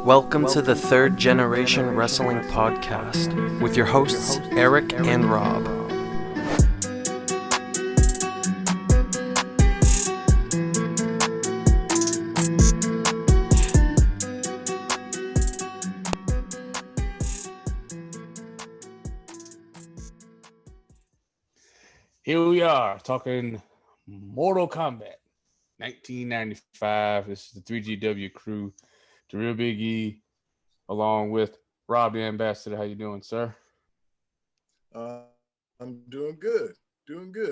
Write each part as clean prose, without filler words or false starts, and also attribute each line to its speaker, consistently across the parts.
Speaker 1: Welcome to the Third Generation Wrestling Podcast with your hosts, Eric and Rob.
Speaker 2: Here we are talking Mortal Kombat 1995. This is the 3GW crew, the Real Big E, along with Rob the Ambassador. How you doing, sir?
Speaker 3: I'm doing good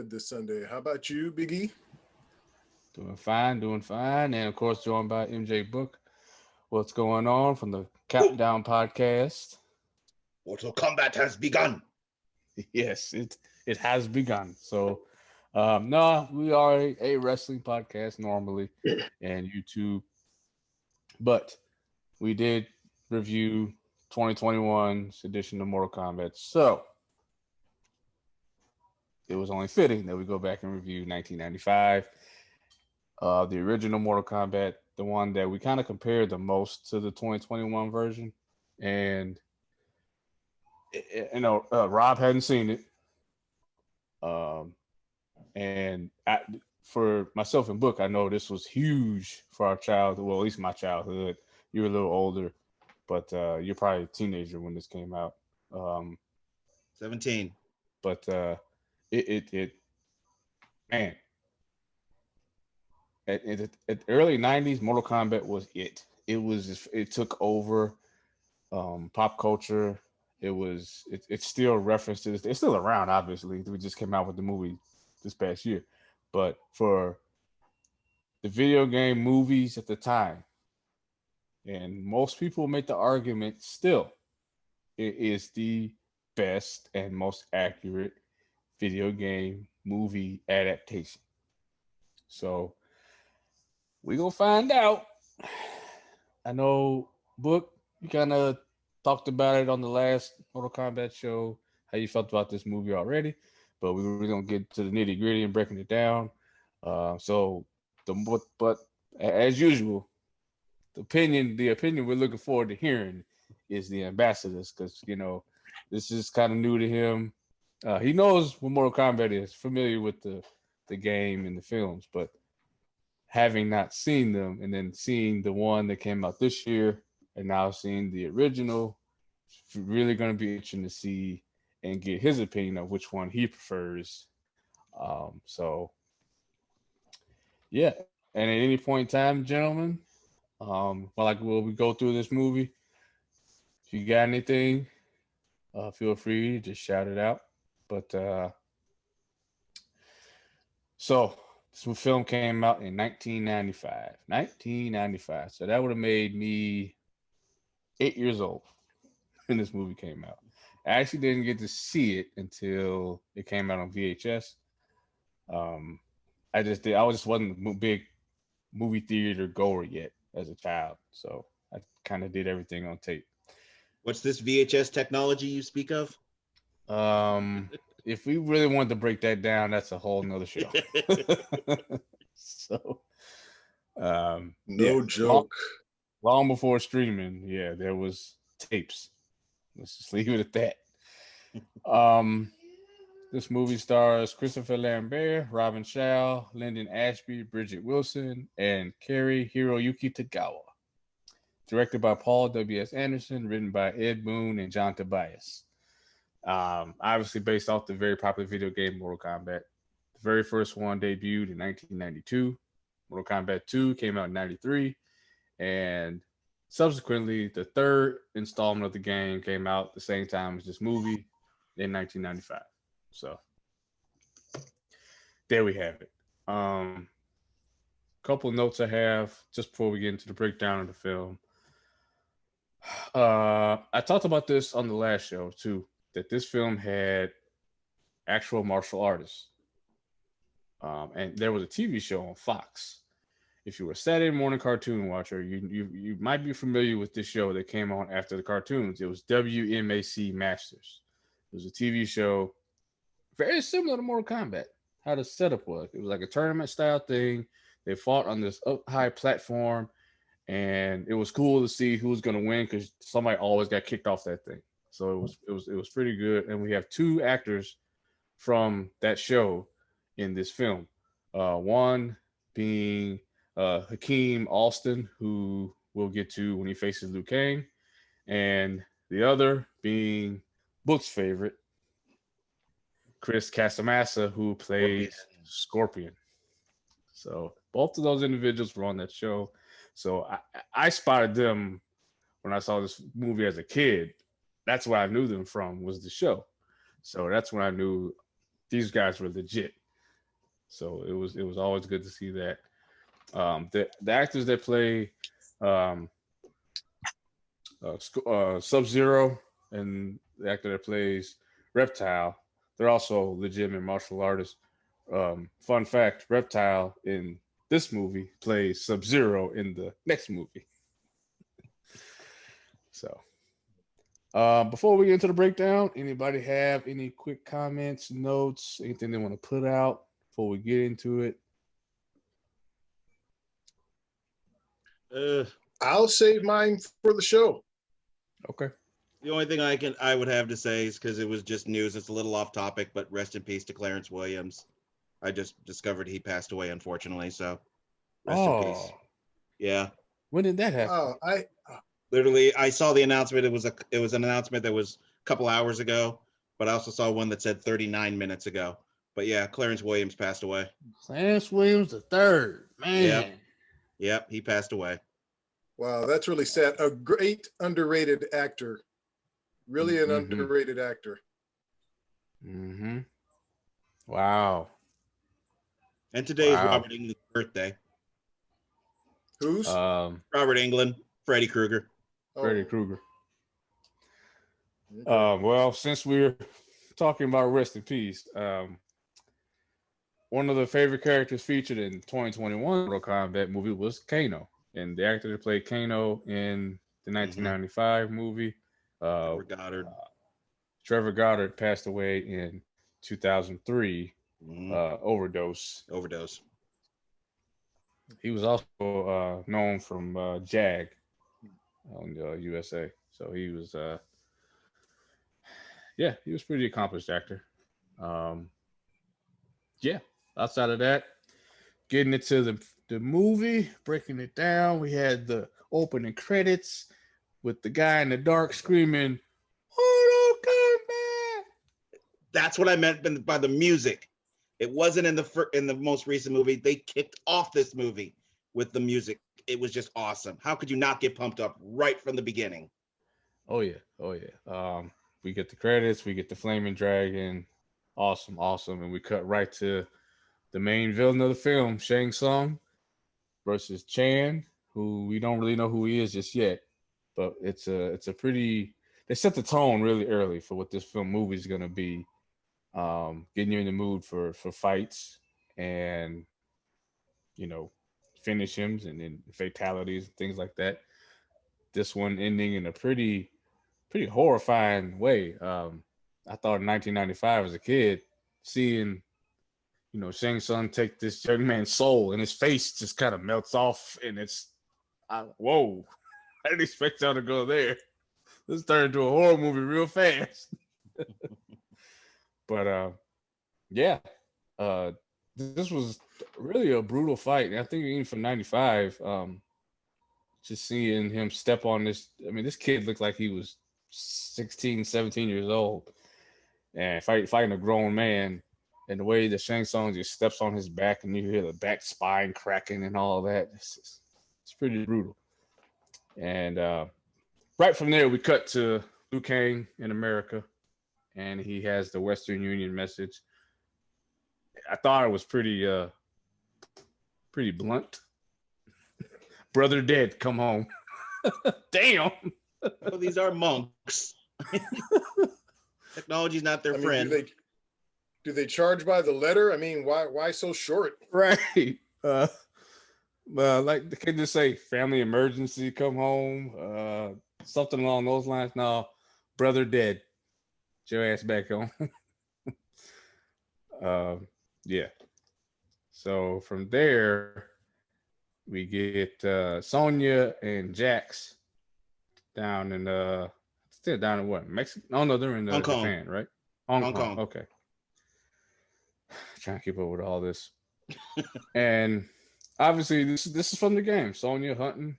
Speaker 3: this Sunday. How about you, Big E?
Speaker 2: Doing fine. And of course, joined by MJ Book. What's going on from the Countdown Podcast?
Speaker 4: Mortal Kombat has begun.
Speaker 2: Yes, it has begun. So, no, we are a wrestling podcast normally, and YouTube, but we did review 2021's edition of Mortal Kombat. So, it was only fitting that we go back and review 1995, the original Mortal Kombat, the one that we kind of compared the most to the 2021 version, and Rob hadn't seen it. And for myself and Book, I know this was huge for our childhood. Well, at least my childhood. You were a little older, but you're probably a teenager when this came out.
Speaker 4: 17.
Speaker 2: But man, at the early 90s, Mortal Kombat was it. It took over pop culture. It's still referenced to this. It's still around, obviously. We just came out with the movie this past year. But for the video game movies at the time, and most people make the argument still, it is the best and most accurate video game movie adaptation. So we gonna find out. I know, Book, you kind of talked about it on the last Mortal Kombat show, how you felt about this movie already, but we were going to get to the nitty gritty and breaking it down. But as usual, the opinion we're looking forward to hearing is the ambassadors, because this is kind of new to him. He knows what Mortal Kombat is, familiar with the game and the films, but having not seen them and then seeing the one that came out this year, and now seeing the original, it's really going to be interesting to see and get his opinion of which one he prefers. Yeah. And at any point in time, gentlemen, while we go through this movie, if you got anything, feel free to just shout it out. But so this film came out in 1995. 1995. So that would have made me 8 years old when this movie came out. I actually didn't get to see it until it came out on VHS. I just wasn't a big movie theater goer yet as a child, so I kind of did everything on tape.
Speaker 4: What's this VHS technology you speak of?
Speaker 2: If we really wanted to break that down, that's a whole nother show. So,
Speaker 3: no joke.
Speaker 2: Long before streaming, there was tapes. Let's just leave it at that. This movie stars Christopher Lambert, Robin Shaw, Lyndon Ashby, Bridget Wilson, and Cary Hiroyuki Tagawa. Directed by Paul W.S. Anderson, written by Ed Boon and John Tobias. Obviously based off the very popular video game Mortal Kombat. The very first one debuted in 1992. Mortal Kombat 2 came out in 93. And subsequently, the third installment of the game came out at the same time as this movie in 1995. So there we have it. Couple of notes I have just before we get into the breakdown of the film. I talked about this on the last show too, that this film had actual martial artists. And there was a TV show on Fox. If you were a Saturday morning cartoon watcher, you might be familiar with this show that came on after the cartoons. It was WMAC Masters. It was a TV show very similar to Mortal Kombat, how the setup was. It was like a tournament style thing. They fought on this up high platform, and it was cool to see who was going to win because somebody always got kicked off that thing. So it was pretty good. And we have two actors from that show in this film. One being Hakeem Alston, who we'll get to when he faces Liu Kang, and the other being Book's favorite, Chris Casamassa, who plays Scorpion. So both of those individuals were on that show. So I spotted them when I saw this movie as a kid. That's where I knew them from, was the show. So that's when I knew these guys were legit. So it was always good to see that. The actors that play Sub-Zero and the actor that plays Reptile, they're also legitimate martial artists. Fun fact, Reptile in this movie plays Sub-Zero in the next movie. So before we get into the breakdown, anybody have any quick comments, notes, anything they want to put out before we get into it?
Speaker 3: I'll save mine for the show.
Speaker 2: Okay.
Speaker 4: The only thing I would have to say is, because it was just news, it's a little off topic, but rest in peace to Clarence Williams. I just discovered he passed away, unfortunately. So rest in peace. Yeah.
Speaker 2: When did that happen?
Speaker 4: Literally, I saw the announcement. It was an announcement that was a couple hours ago, but I also saw one that said 39 minutes ago. But yeah, Clarence Williams passed away.
Speaker 2: Clarence Williams III, man.
Speaker 4: Yep, he passed away.
Speaker 3: Wow, that's really sad. A great underrated actor. Really an underrated actor.
Speaker 2: Mm-hmm. Wow.
Speaker 4: And today is Robert Englund's birthday.
Speaker 3: Who's?
Speaker 4: Robert Englund, Freddy Krueger.
Speaker 2: Freddy Krueger.
Speaker 3: Okay.
Speaker 2: Well, since we're talking about rest in peace, one of the favorite characters featured in 2021 Mortal Kombat movie was Kano. And the actor that played Kano in the 1995 movie, Trevor Goddard passed away in 2003, overdose. He was also known from JAG on USA. So he was, he was a pretty accomplished actor. Outside of that, getting into the movie, breaking it down, we had the opening credits with the guy in the dark screaming, "Mortal Kombat!"
Speaker 4: That's what I meant by the music. It wasn't in the most recent movie. They kicked off this movie with the music. It was just awesome. How could you not get pumped up right from the beginning?
Speaker 2: Oh yeah. We get the credits, we get the flaming dragon, awesome, and we cut right to the main villain of the film, Shang Tsung versus Chan, who we don't really know who he is just yet, but it's a pretty. They set the tone really early for what this movie is gonna be, getting you in the mood for fights and finish him and then fatalities and things like that. This one ending in a pretty horrifying way. I thought in 1995 as a kid, seeing Shang Tsung take this young man's soul and his face just kind of melts off, and whoa, I didn't expect y'all to go there. This turned into a horror movie real fast. But this was really a brutal fight. And I think even from 95, just seeing him step on this, I mean, this kid looked like he was 16, 17 years old, and fighting a grown man. And the way that Shang Tsung just steps on his back and you hear the back spine cracking and all that, it's pretty brutal. And right from there, we cut to Liu Kang in America, and he has the Western Union message. I thought it was pretty blunt. Brother dead, come home. Damn.
Speaker 4: Well, these are monks. Technology's not their friend.
Speaker 3: Do they charge by the letter? I mean, why so short?
Speaker 2: Right. Like they can just say family emergency, come home, something along those lines. No, brother dead. Get your ass back home. So from there, We get Sonia and Jax down in still down in what, Mexico? Oh no, they're in
Speaker 4: Hong Kong.
Speaker 2: Japan, right? Hong
Speaker 4: Hong
Speaker 2: Kong.
Speaker 4: Kong.
Speaker 2: Okay. Trying to keep up with all this. And obviously this is from the game. Sonya hunting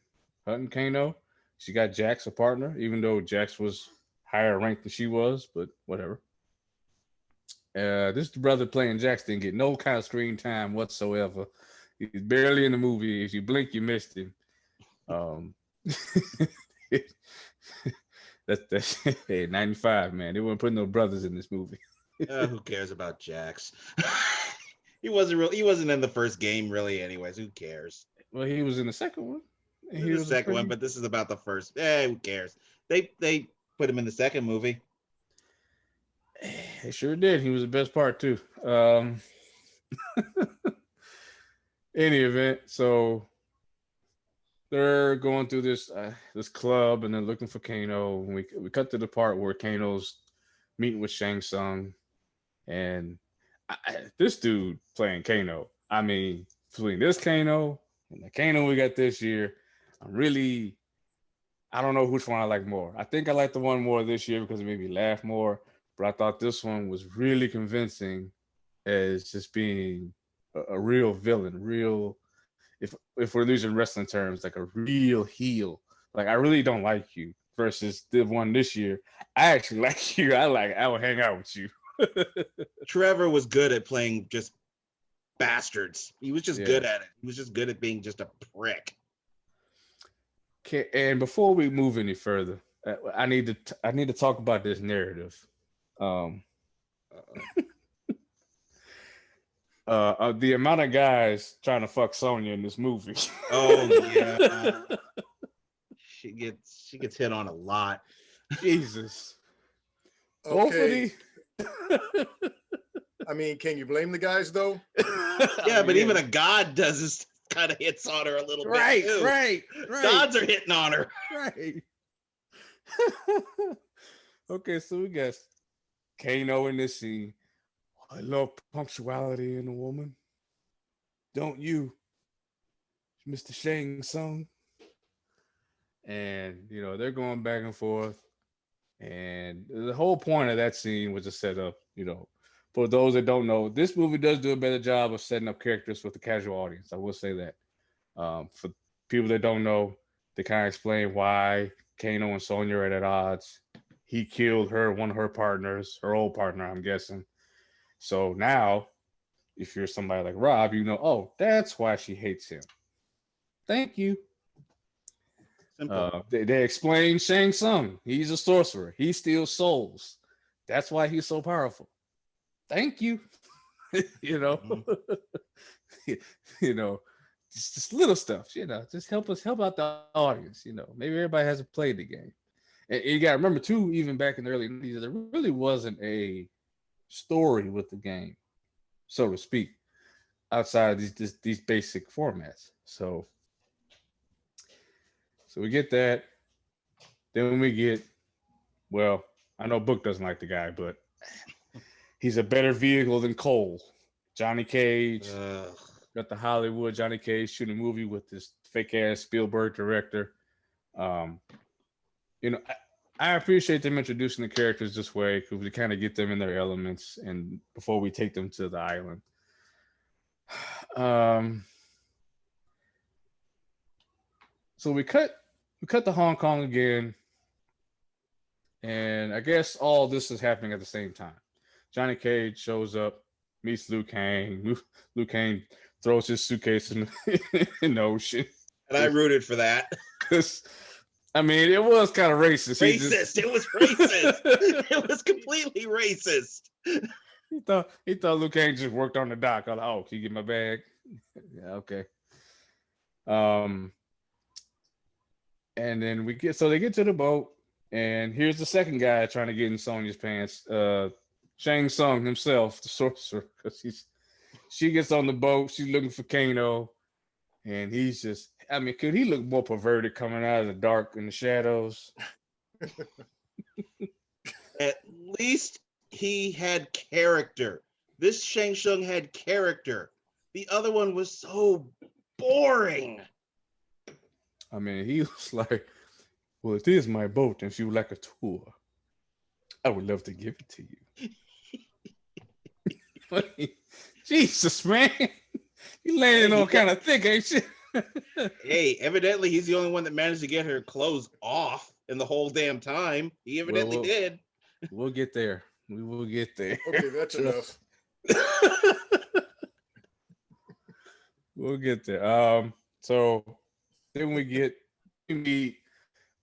Speaker 2: Kano. She got Jax a partner, even though Jax was higher ranked than she was, but whatever. This brother playing Jax didn't get no kind of screen time whatsoever. He's barely in the movie. If you blink, you missed him. That's hey, 95, man. They weren't putting no brothers in this movie.
Speaker 4: Who cares about Jax? He wasn't in the first game really anyways. Who cares?
Speaker 2: Well, he was in the second one.
Speaker 4: He was the second one, but this is about the first. Who cares? They put him in the second movie.
Speaker 2: They sure did. He was the best part too. Any event, so they're going through this club and they're looking for Kano. We cut to the part where Kano's meeting with Shang Tsung, and this dude playing Kano. I mean, between this Kano and the Kano we got this year, I don't know which one I like more. I think I like the one more this year because it made me laugh more. But I thought this one was really convincing as just being a real villain, if we're using wrestling terms, like a real heel. Like, I really don't like you versus the one this year. I actually like you. I will hang out with you.
Speaker 4: Trevor was good at playing just bastards. He was just good at it. He was just good at being just a prick.
Speaker 2: Okay, and before we move any further, I need to talk about this narrative. The amount of guys trying to fuck Sonya in this movie.
Speaker 4: Oh yeah. She gets hit on a lot.
Speaker 2: Jesus.
Speaker 3: Okay. I mean, can you blame the guys though?
Speaker 4: Yeah, but even a god does this kind of hits on her a little bit too.
Speaker 2: Right.
Speaker 4: Gods are hitting on her.
Speaker 2: Right. Okay, so we got Kano in this scene. I love punctuality in a woman. Don't you, Mr. Shang Tsung? And, they're going back and forth. And the whole point of that scene was to set up, for those that don't know, this movie does do a better job of setting up characters with the casual audience. I will say that. For people that don't know, they kind of explain why Kano and Sonya are at odds. He killed one of her partners, her old partner, I'm guessing. So now, if you're somebody like Rob, oh, that's why she hates him. Thank you. They explain Shang Tsung. He's a sorcerer. He steals souls. That's why he's so powerful. Thank you. Just little stuff. Just help out the audience. Maybe everybody hasn't played the game. And you got to remember too, even back in the early 90s, there really wasn't a story with the game, so to speak, outside of these basic formats. So we get that. Then we get, well, I know Book doesn't like the guy, but he's a better vehicle than Cole. Johnny Cage. Got the Hollywood Johnny Cage shooting a movie with this fake ass Spielberg director. I appreciate them introducing the characters this way because we kind of get them in their elements and before we take them to the island. So we cut to Hong Kong again, and I guess all this is happening at the same time. Johnny Cage shows up, meets Liu Kang. Liu Kang throws his suitcase in the ocean.
Speaker 4: And I rooted for that.
Speaker 2: Because, I mean, it was kind of racist.
Speaker 4: It was racist. It was completely racist.
Speaker 2: He thought Liu Kang just worked on the dock. I was like, oh, can you get my bag? Yeah, okay. And then they get to the boat, and here's the second guy trying to get in Sonya's pants. Shang Tsung himself, the sorcerer, because she gets on the boat, she's looking for Kano, and he's just, I mean, could he look more perverted coming out of the dark and the shadows?
Speaker 4: At least he had character. This Shang Tsung had character. The other one was so boring.
Speaker 2: I mean, he was like, well, it is my boat, and if you would like a tour, I would love to give it to you. Jesus, man. You laying on kind of thick, ain't you?
Speaker 4: Hey, evidently he's the only one that managed to get her clothes off in the whole damn time. He evidently did.
Speaker 2: We'll get there. We will get there.
Speaker 3: Okay, that's enough.
Speaker 2: We'll get there. So then we meet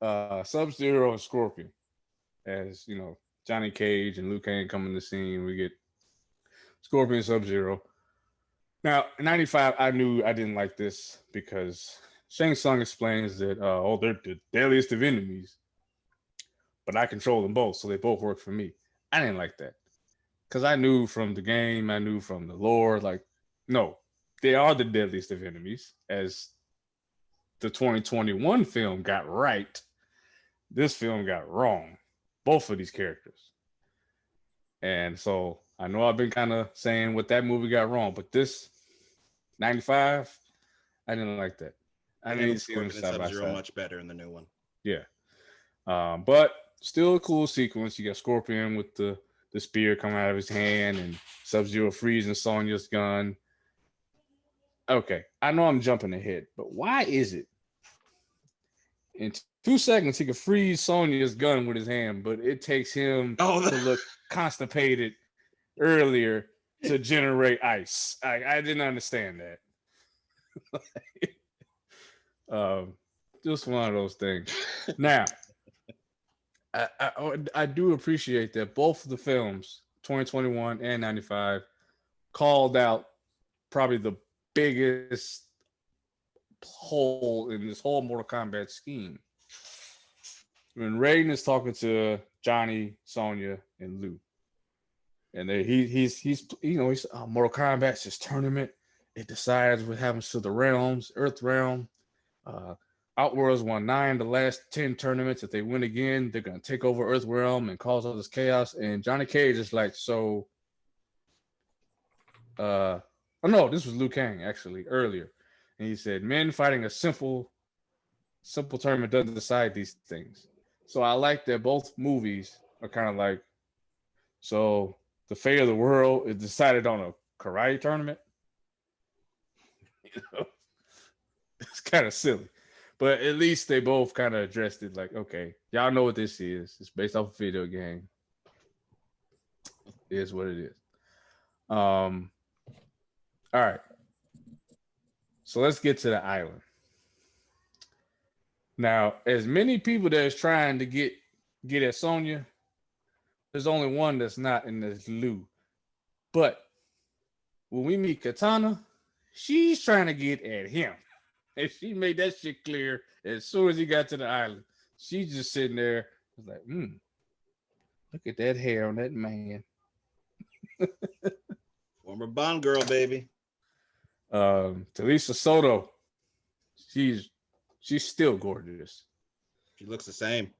Speaker 2: Sub-Zero and Scorpion. As you know, Johnny Cage and Liu Kang come in the scene. We get Scorpion and Sub-Zero. Now, in 95, I knew I didn't like this because Shang Tsung explains that, they're the deadliest of enemies, but I control them both, so they both work for me. I didn't like that because I knew from the game, I knew from the lore, like, no, they are the deadliest of enemies, as the 2021 film got right. This film got wrong. Both of these characters. And so I know I've been kind of saying what that movie got wrong, but this 95, I didn't like that. I didn't see them side by side.
Speaker 4: Much better in the new one.
Speaker 2: Yeah. But still a cool sequence. You got Scorpion with the spear coming out of his hand and Sub-Zero freezing Sonia's gun. Okay, I know I'm jumping ahead, but why is it in 2 seconds he could freeze Sonia's gun with his hand, but it takes him to look constipated earlier to generate ice? I didn't understand that. Just one of those things. Now, I do appreciate that both of the films, 2021 and 95, called out probably the biggest hole in this whole Mortal Kombat scheme. When Raiden is talking to Johnny, Sonya, and Liu, and he's Mortal Kombat's this tournament. It decides what happens to the realms, Earth realm. Outworlds won 9 the last 10 tournaments. If they win again, they're gonna take over Earth realm and cause all this chaos. And Johnny Cage is like, so. Oh no, this was Liu Kang actually earlier, and he said, "Men fighting a simple tournament doesn't decide these things." So I like that both movies are kind of like, so the fate of the world is decided on a karate tournament. You know, it's kind of silly, but at least they both kind of addressed it. Like, okay, y'all know what this is. It's based off a video game. It is what it is. All right. So let's get to the island. Now, as many people that is trying to get at Sonya, there's only one that's not, and that's Liu. But when we meet Katana, she's trying to get at him. And she made that shit clear as soon as he got to the island. She's just sitting there, like, look at that hair on that man.
Speaker 4: Former Bond girl, baby.
Speaker 2: Talisa Soto, she's still gorgeous.
Speaker 4: She looks the same.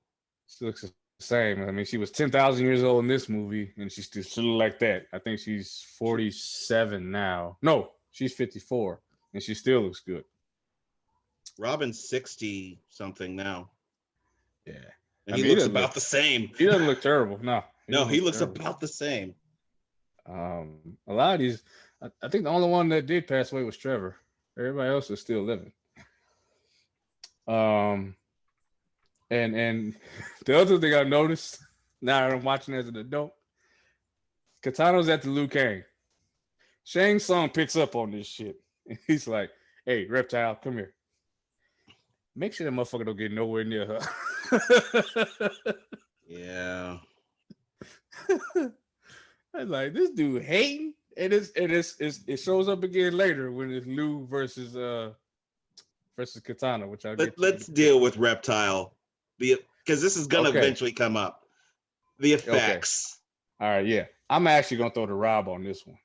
Speaker 2: She looks the same. I mean, she was 10,000 years old in this movie, and she still look like that. I think she's 47 now. No, she's 54, and she still looks good.
Speaker 4: Robin's 60 something now.
Speaker 2: Yeah,
Speaker 4: and he looks about the same.
Speaker 2: He doesn't look terrible. No,
Speaker 4: he looks about the same.
Speaker 2: A lot of these. I think the only one that did pass away was Trevor. Everybody else is still living. And the other thing I noticed now that I'm watching as an adult, Katana's at the Liu Kang. Shang Tsung picks up on this shit. And he's like, "Hey, Reptile, come here. Make sure that motherfucker don't get nowhere near her."
Speaker 4: Yeah.
Speaker 2: I was like, this dude hating. It shows up again later when it's Liu versus Katana, which
Speaker 4: let's deal with Reptile, because this is gonna eventually come up. The effects.
Speaker 2: Okay. All right, yeah. I'm actually gonna throw the Rob on this one.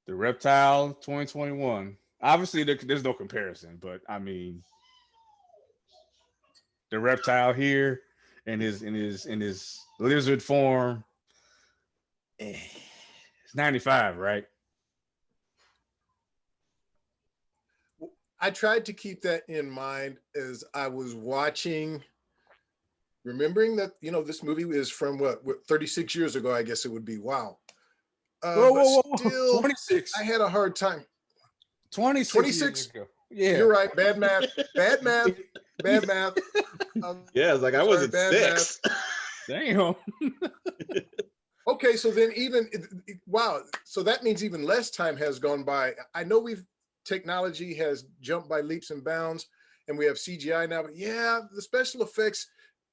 Speaker 2: The Reptile 2021. Obviously, there's no comparison, but I mean, the Reptile here in his lizard form. It's 95, right?
Speaker 3: I tried to keep that in mind as I was watching, remembering that, this movie is from what 36 years ago, I guess it would be. Wow.
Speaker 2: Whoa,
Speaker 3: But
Speaker 2: whoa, whoa.
Speaker 3: still,
Speaker 2: 26.
Speaker 3: I had a hard time.
Speaker 2: 26 years
Speaker 3: 26?
Speaker 2: ago. Yeah.
Speaker 3: You're right. Bad math. Bad math. Bad math.
Speaker 4: Yeah, it's like I
Speaker 3: Sorry,
Speaker 4: wasn't
Speaker 3: bad math.
Speaker 4: 6.
Speaker 2: Damn.
Speaker 3: Okay, so then wow. So that means even less time has gone by. I know technology has jumped by leaps and bounds, and we have CGI now, but yeah, the special effects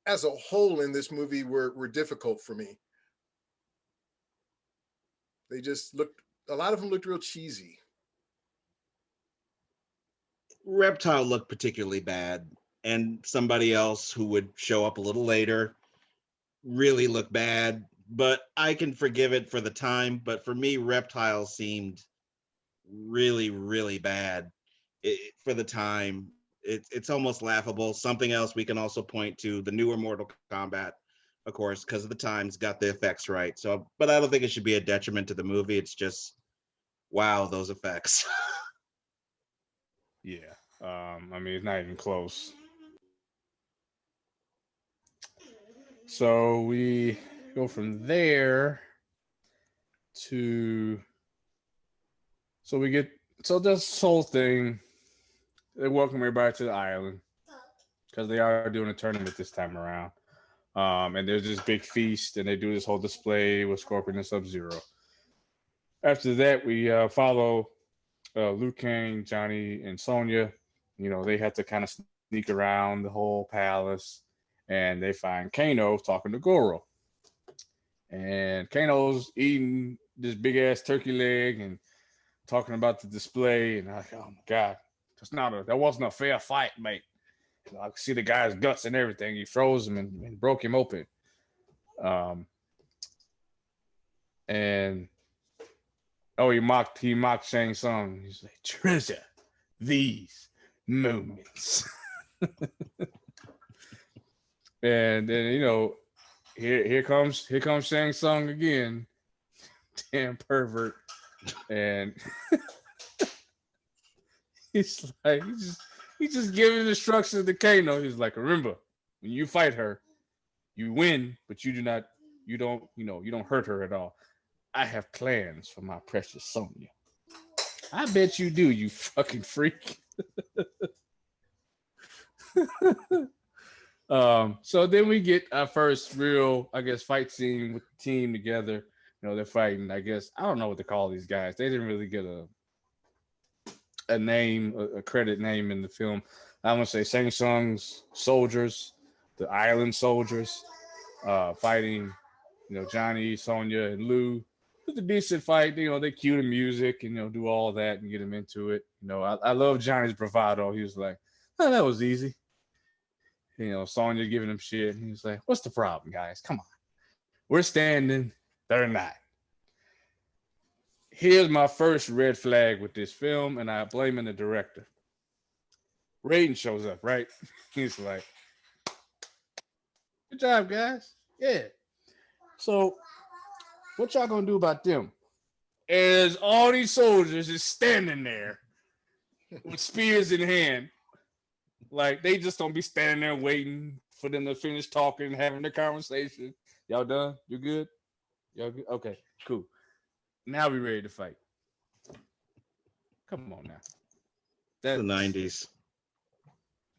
Speaker 3: as a whole in this movie were difficult for me. They just a lot of them looked real cheesy.
Speaker 4: Reptile looked particularly bad, and somebody else who would show up a little later really looked bad, but I can forgive it for the time. But for me, Reptile seemed really, really bad for the time. It's almost laughable. Something else we can also point to, the newer Mortal Kombat, of course, because of the times, got the effects right. So, but I don't think it should be a detriment to the movie. It's just, wow, those effects.
Speaker 2: Yeah. I mean, it's not even close. So we go from there to so this whole thing, they welcome everybody to the island because they are doing a tournament this time around. And there's this big feast, and they do this whole display with Scorpion and Sub-Zero. After that, we follow Liu Kang, Johnny, and Sonia. They have to kind of sneak around the whole palace, and they find Kano talking to Goro. And Kano's eating this big ass turkey leg and talking about the display. And I'm like, oh my God, that wasn't a fair fight, mate. I could see the guy's guts and everything. He froze him and broke him open. And he mocked Shang Tsung. He's like, treasure these moments. And then here comes Shang Tsung again, damn pervert, and he's like he's just giving instructions to Kano. He's like, remember, when you fight her, you win, but you don't hurt her at all. I have plans for my precious Sonia. I bet you do, you fucking freak. So then we get our first real, I guess, fight scene with the team together. They're fighting. I guess I don't know what to call these guys. They didn't really get a name, a credit name in the film. I'm gonna say Shang Tsung's soldiers, the island soldiers, fighting. Johnny, Sonia, and Lou. It's a decent fight. They cue the music and do all that and get him into it. I love Johnny's bravado. He was like, "Oh, that was easy." Sonya giving him shit. And he's like, what's the problem, guys? Come on. We're standing. They're not. Here's my first red flag with this film, and I blame the director. Raiden shows up, right? He's like, good job, guys. Yeah. So, what y'all gonna do about them? As all these soldiers is standing there with spears in hand. Like, they just don't be standing there waiting for them to finish talking and having their conversation. Y'all done? You good? Y'all good? Okay, cool. Now we ready to fight. Come on now.
Speaker 4: The 90s.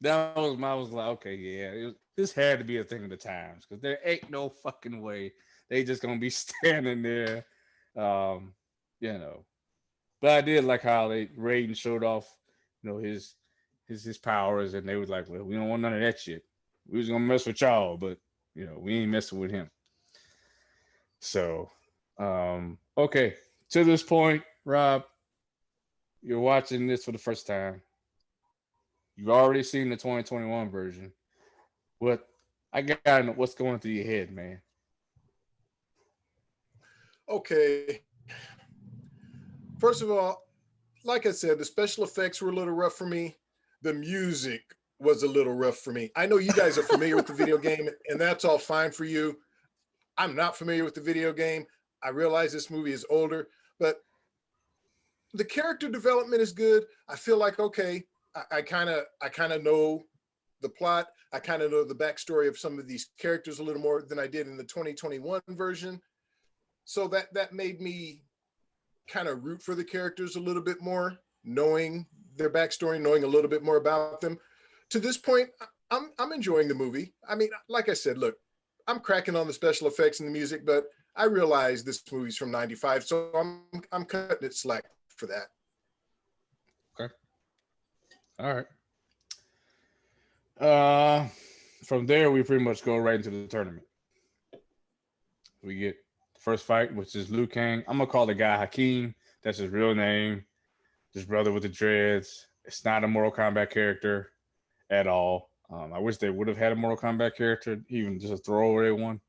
Speaker 2: That was I was like, okay, yeah. This had to be a thing of the times because there ain't no fucking way they just gonna be standing there, But I did like how Raiden showed off, his powers, and they was like, well, we don't want none of that shit. We was gonna mess with y'all, but we ain't messing with him. So, okay, to this point, Rob, you're watching this for the first time. You've already seen the 2021 version. I gotta know what's going through your head, man.
Speaker 3: Okay. First of all, like I said, the special effects were a little rough for me. The music was a little rough for me. I know you guys are familiar with the video game, and that's all fine for you. I'm not familiar with the video game. I realize this movie is older, but the character development is good. I feel like, okay, I kind of know the plot. I kind of know the backstory of some of these characters a little more than I did in the 2021 version. So that made me kind of root for the characters a little bit more, knowing their backstory, knowing a little bit more about them. To this point, I'm enjoying the movie. I mean, like I said, look, I'm cracking on the special effects and the music, but I realize this movie's from '95, so I'm cutting it slack for that.
Speaker 2: Okay. All right. From there, we pretty much go right into the tournament. We get the first fight, which is Liu Kang. I'm gonna call the guy Hakeem. That's his real name. His brother with the dreads. It's not a Mortal Kombat character at all. I wish they would have had a Mortal Kombat character, even just a throwaway one,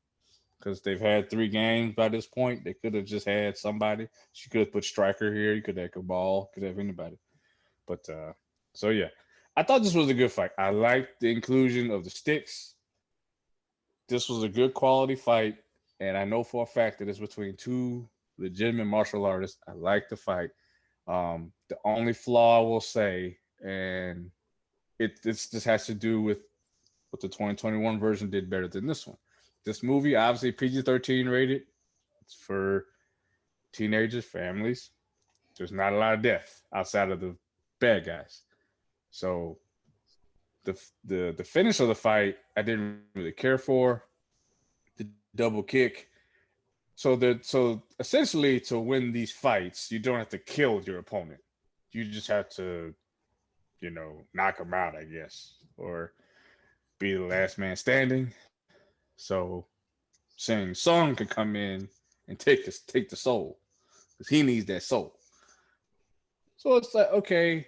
Speaker 2: because they've had 3 games by this point. They could have just had somebody. She could have put Stryker here. You could have Cabal. Could have anybody. But so yeah, I thought this was a good fight. I liked the inclusion of the sticks. This was a good quality fight, and I know for a fact that it's between 2 legitimate martial artists. I like the fight. The only flaw I will say, and this has to do with what the 2021 version did better than this one. This movie, obviously PG-13 rated. It's for teenagers, families. There's not a lot of death outside of the bad guys. So the finish of the fight, I didn't really care for. The double kick. So essentially, to win these fights, you don't have to kill your opponent. You just have to, knock them out, I guess, or be the last man standing. So Shang Tsung can come in and take the soul, because he needs that soul. So it's like, okay,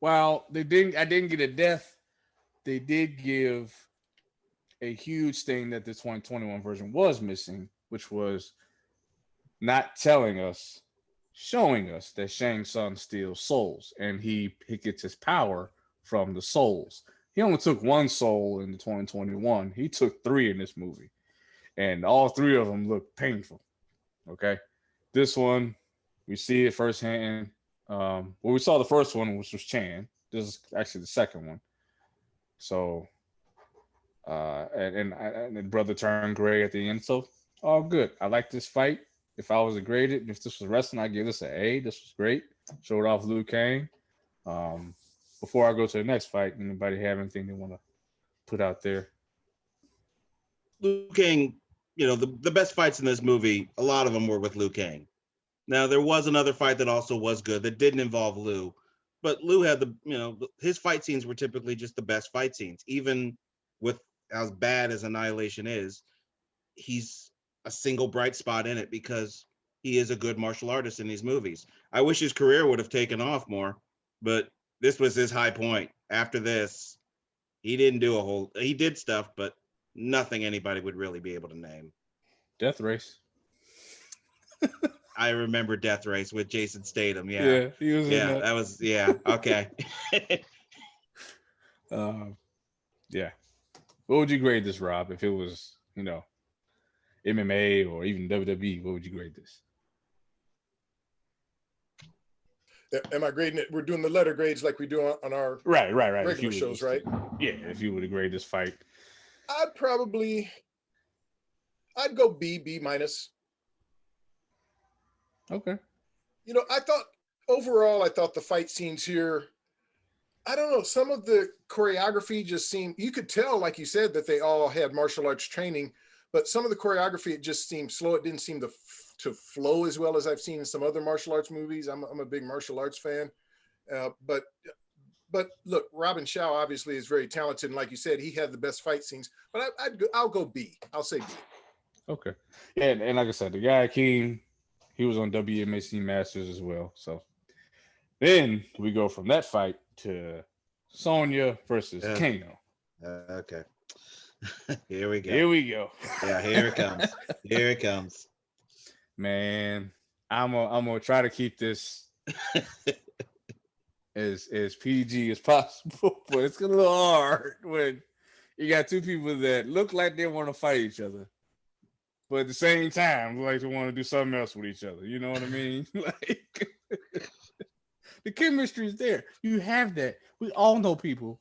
Speaker 2: well, I didn't get a death. They did give a huge thing that the 2021 version was missing, which was not telling us, showing us that Shang Tsung steals souls, and he gets his power from the souls. He only took 1 soul in the 2021. He took 3 in this movie, and all 3 of them look painful. Okay, this one we see it firsthand. We saw the first one, which was Chan. This is actually the second one. So, and the brother turned gray at the end. So, all good. I like this fight. If I was to grade it, if this was wrestling, I'd give this an A. This was great. Showed off Liu Kang. Before I go to the next fight, anybody have anything they want to put out there?
Speaker 4: Liu Kang, the best fights in this movie, a lot of them were with Liu Kang. Now, there was another fight that also was good that didn't involve Liu, but Liu had his fight scenes were typically just the best fight scenes. Even with as bad as Annihilation is, he's a single bright spot in it because he is a good martial artist in these movies. I wish his career would have taken off more, but this was his high point. After this, he did stuff, but nothing anybody would really be able to name.
Speaker 2: Death Race.
Speaker 4: I remember Death Race with Jason Statham. Yeah,
Speaker 2: he was in that.
Speaker 4: That was okay.
Speaker 2: Yeah. What would you grade this, Rob? If it was, MMA or even WWE, what would you grade this?
Speaker 3: Am I grading it? We're doing the letter grades like we do on our
Speaker 2: right
Speaker 3: regular shows, right?
Speaker 2: Yeah, if you were to grade this fight,
Speaker 3: I'd go B minus.
Speaker 2: Okay.
Speaker 3: I thought the fight scenes here, I don't know, some of the choreography just seemed, you could tell, like you said, that they all had martial arts training, but some of the choreography, it just seemed slow. It didn't seem to flow as well as I've seen in some other martial arts movies. I'm a big martial arts fan. But look, Robin Shaw obviously is very talented. And like you said, he had the best fight scenes, but I'll go B. I'll say B.
Speaker 2: Okay. Yeah. And like I said, the guy King, he was on WMAC Masters as well. So then we go from that fight to Sonia versus Kano.
Speaker 4: Okay. Here we go. Yeah, here it comes. Here it comes.
Speaker 2: Man, I'm gonna try to keep this as PG as possible, but it's a little hard when you got 2 people that look like they want to fight each other, but at the same time, like they want to do something else with each other. You know what I mean? The chemistry is there. You have that. We all know people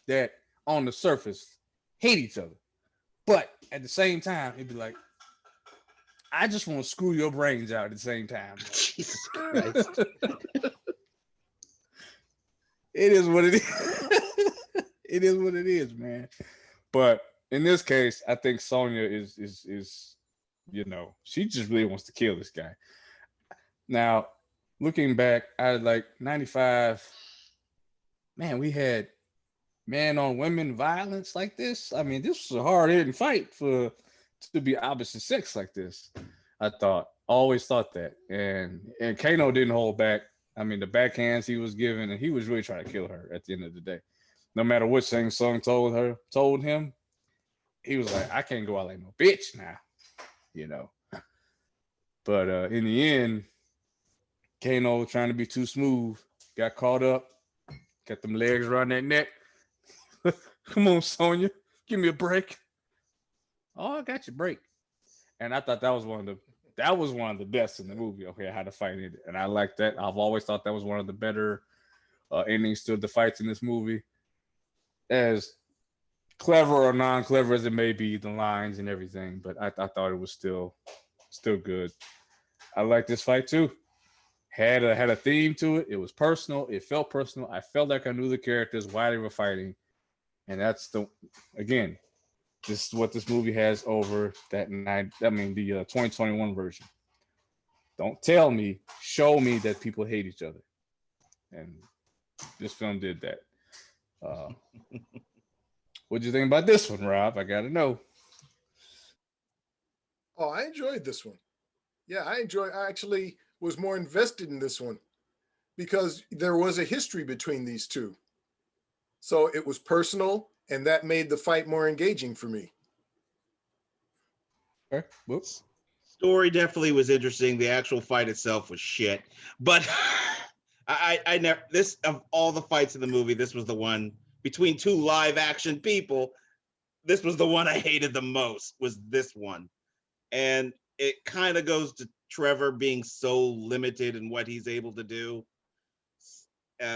Speaker 2: that on the surface hate each other, but at the same time, it'd be like, I just want to screw your brains out at the same time.
Speaker 4: Jesus Christ.
Speaker 2: It is what it is. It is what it is, man. But in this case, I think Sonia is she just really wants to kill this guy. Now, looking back, I like 95. Man, we had man on women violence like this. I mean, this was a hard hitting fight to be opposite sex like this. I always thought that, and Kano didn't hold back. I mean, the backhands he was giving, and he was really trying to kill her at the end of the day. No matter what Shang Tsung told him, he was like, I can't go out like no bitch now, But in the end, Kano trying to be too smooth, got caught up, got them legs around that neck. Come on, Sonia, give me a break. Oh, I got your break. And I thought that was one of the best in the movie. Okay, how the fight ended, and I like that. I've always thought that was one of the better endings to the fights in this movie. As clever or non-clever as it may be, the lines and everything, but I thought it was still good. I like this fight too. Had a theme to it. It was personal. It felt personal. I felt like I knew the characters, why they were fighting, and that's this is what this movie has over that night. I mean, the 2021 version. Don't tell me, show me that people hate each other, and this film did that. What'd you think about this one, Rob? I gotta know.
Speaker 3: Oh, I enjoyed this one. Yeah, I actually was more invested in this one because there was a history between these two. So it was personal, and that made the fight more engaging for me.
Speaker 2: Okay. Whoops.
Speaker 4: Story definitely was interesting. The actual fight itself was shit. But I never, this, of all the fights in the movie, this was the one between two live action people. This was the one I hated the most, was this one. And it kind of goes to Trevor being so limited in what he's able to do.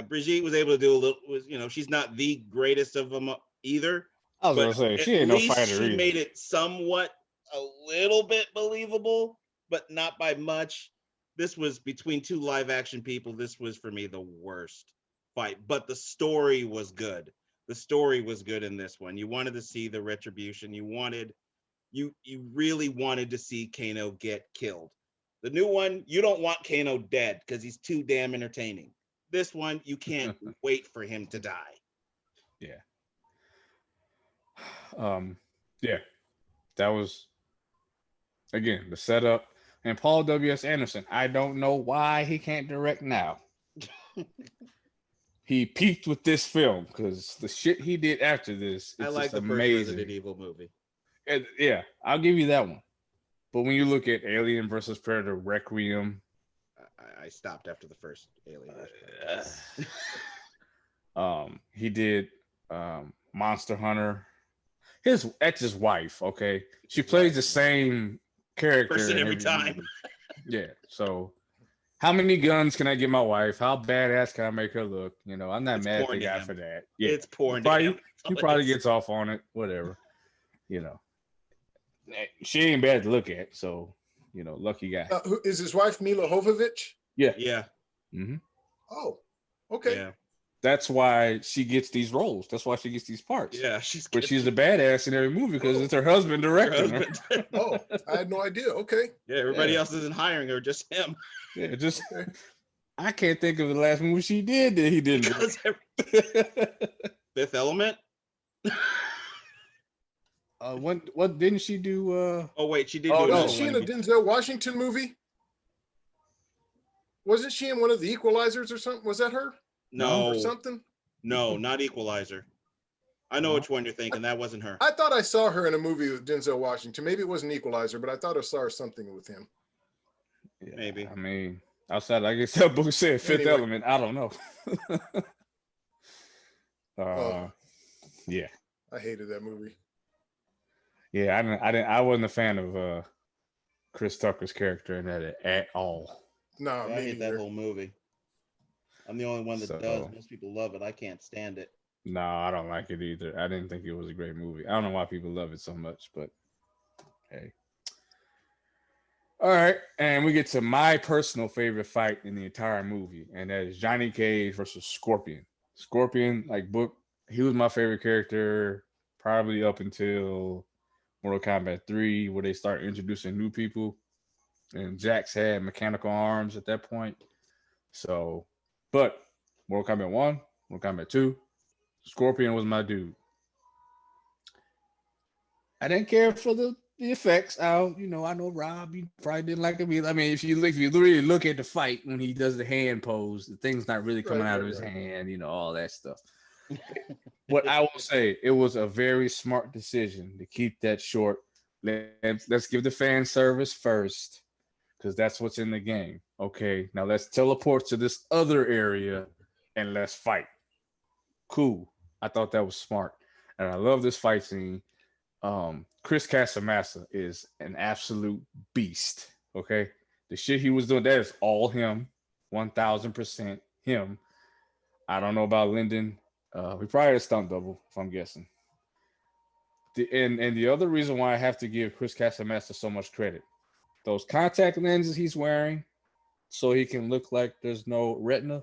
Speaker 4: Brigitte was able to do a little, she's not the greatest of them either.
Speaker 2: I was gonna say, she ain't no fighter
Speaker 4: she
Speaker 2: either.
Speaker 4: made it somewhat a little bit believable, but not by much. This was between two live action people. This was for me the worst fight, but the story was good. The story was good in this one. You wanted to see the retribution. You really wanted to see Kano get killed. The new one, you don't want Kano dead because he's too damn entertaining. This one, you can't wait for him to die.
Speaker 2: Yeah. Yeah. That was, again, the setup. And Paul W.S. Anderson, I don't know why he can't direct now. He peaked with this film because the shit he did after this, it's
Speaker 4: I like
Speaker 2: just
Speaker 4: the
Speaker 2: amazing.
Speaker 4: first Resident Evil movie.
Speaker 2: And, yeah, I'll give you that one. But when you look at Alien versus Predator, Requiem,
Speaker 4: I stopped after the first Alien.
Speaker 2: He did Monster Hunter. His ex-wife, okay, she plays the same character
Speaker 4: Person
Speaker 2: in
Speaker 4: every time.
Speaker 2: movie. Yeah. So, how many guns can I give my wife? How badass can I make her look? I'm not mad at the guy for that. Yeah,
Speaker 4: it's porn.
Speaker 2: He probably gets off on it. Whatever. She ain't bad to look at. So, lucky guy.
Speaker 3: Who is his wife? Mila Jovovich?
Speaker 2: Yeah.
Speaker 4: Yeah.
Speaker 2: Mm-hmm.
Speaker 3: Oh, okay.
Speaker 4: Yeah.
Speaker 2: That's why she gets these roles. That's why she gets these parts.
Speaker 4: Yeah,
Speaker 2: but she's a badass in every movie because it's her husband directing her.
Speaker 3: Oh, I had no idea. Okay.
Speaker 4: Yeah, everybody else isn't hiring her, just him.
Speaker 2: Yeah, just I can't think of the last movie she did that he didn't.
Speaker 4: Fifth Element.
Speaker 2: What didn't she do?
Speaker 4: Oh wait, she did.
Speaker 3: Wasn't she in a Denzel Washington movie? Wasn't she in one of the Equalizers or something? Was that her?
Speaker 4: No.
Speaker 3: Or something?
Speaker 4: No, not Equalizer. I know which one you're thinking. That wasn't her.
Speaker 3: I thought I saw her in a movie with Denzel Washington. Maybe it wasn't Equalizer, but I thought I saw her something with him.
Speaker 2: Yeah,
Speaker 4: maybe.
Speaker 2: I mean, outside, like I said, book said Fifth Element. I don't know. Yeah.
Speaker 3: I hated that movie.
Speaker 2: Yeah, I wasn't a fan of Chris Tucker's character in that at all.
Speaker 3: No,
Speaker 4: I hate that whole movie. I'm the only one that
Speaker 2: So,
Speaker 4: does. Most people love it. I can't stand it.
Speaker 2: no, I don't like it either. I didn't think it was a great movie. I don't know why people love it so much, but hey. All right, and we get to my personal favorite fight in the entire movie, and that is Johnny Cage versus Scorpion. Scorpion, like book, he was my favorite character probably up until Mortal Kombat 3, where they start introducing new people, and Jax had mechanical arms at that point. So, but Mortal Kombat 1, Mortal Kombat 2, Scorpion was my dude. I didn't care for the effects. I know Rob, you probably didn't like him either. I mean, if you really look at the fight when he does the hand pose, the thing's not really coming out of his hand, all that stuff. What I will say, it was a very smart decision to keep that short. Let's give the fan service first, because that's what's in the game. Okay, now let's teleport to this other area and let's fight. Cool. I thought that was smart. And I love this fight scene. Chris Casamassa is an absolute beast. Okay, the shit he was doing, that is all him, 1000% him. I don't know about Lyndon. We probably had a stunt double, if I'm guessing. And the other reason why I have to give Chris Casamassa so much credit, those contact lenses he's wearing, so he can look like there's no retina.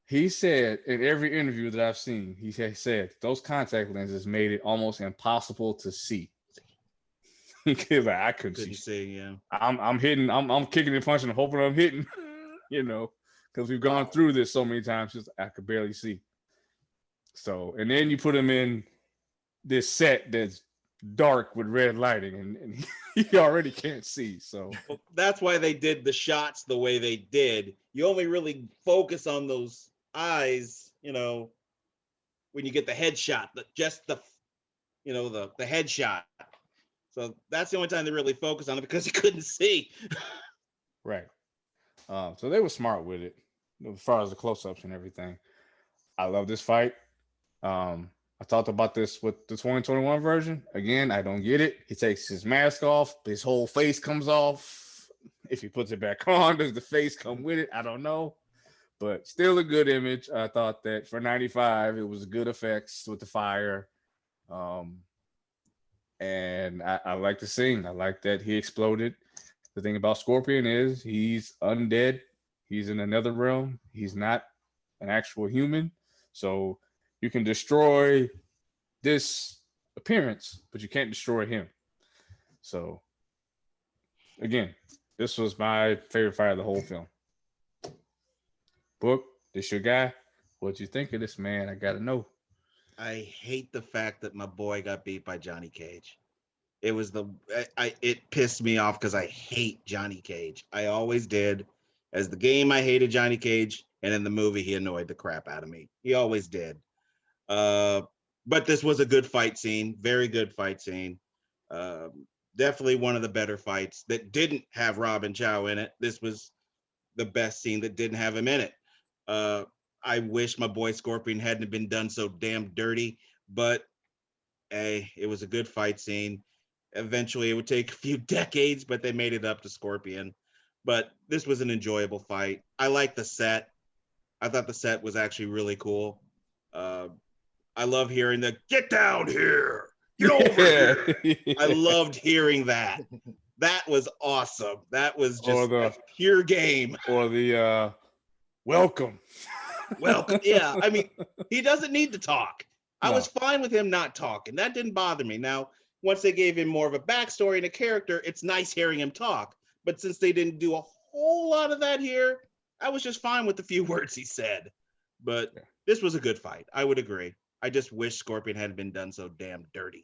Speaker 2: He said in every interview that I've seen, he said those contact lenses made it almost impossible to see. Like, I couldn't see.
Speaker 4: Yeah.
Speaker 2: I'm hitting, I'm kicking and punching and hoping I'm hitting, because we've gone through this so many times, just I could barely see. So, and then you put him in this set that's dark with red lighting, and he already can't see. So
Speaker 4: well, that's why they did the shots the way they did. You only really focus on those eyes, when you get the headshot, just the headshot. So that's the only time they really focus on it, because he couldn't see.
Speaker 2: Right. So they were smart with it as far as the close-ups and everything. I love this fight. I talked about this with the 2021 version. Again, I don't get it. He takes his mask off, his whole face comes off. If he puts it back on, does the face come with it? I don't know. But still a good image. I thought that for 95, it was good effects with the fire. And I like the scene. I like that he exploded. The thing about Scorpion is he's undead. He's in another realm. He's not an actual human. So you can destroy this appearance, but you can't destroy him. So again, this was my favorite fight of the whole film. Book, this your guy. What'd you think of this, man? I gotta know.
Speaker 4: I hate the fact that my boy got beat by Johnny Cage. It was it pissed me off because I hate Johnny Cage. I always did. As the game, I hated Johnny Cage, and in the movie, he annoyed the crap out of me. He always did. But this was a good fight scene, very good fight scene. Definitely one of the better fights that didn't have Robin Chow in it. This was the best scene that didn't have him in it. I wish my boy Scorpion hadn't been done so damn dirty, but hey, it was a good fight scene. Eventually, it would take a few decades, but they made it up to Scorpion. But this was an enjoyable fight. I like the set. I thought the set was actually really cool. I love hearing the "get down here, get over here." I loved hearing that. That was awesome. That was just a pure game.
Speaker 2: Or the welcome.
Speaker 4: Welcome. Yeah, I mean, he doesn't need to talk. I was fine with him not talking. That didn't bother me. Now, once they gave him more of a backstory and a character, it's nice hearing him talk. But since they didn't do a whole lot of that here, I was just fine with the few words he said. But this was a good fight. I would agree. I just wish Scorpion hadn't been done so damn dirty.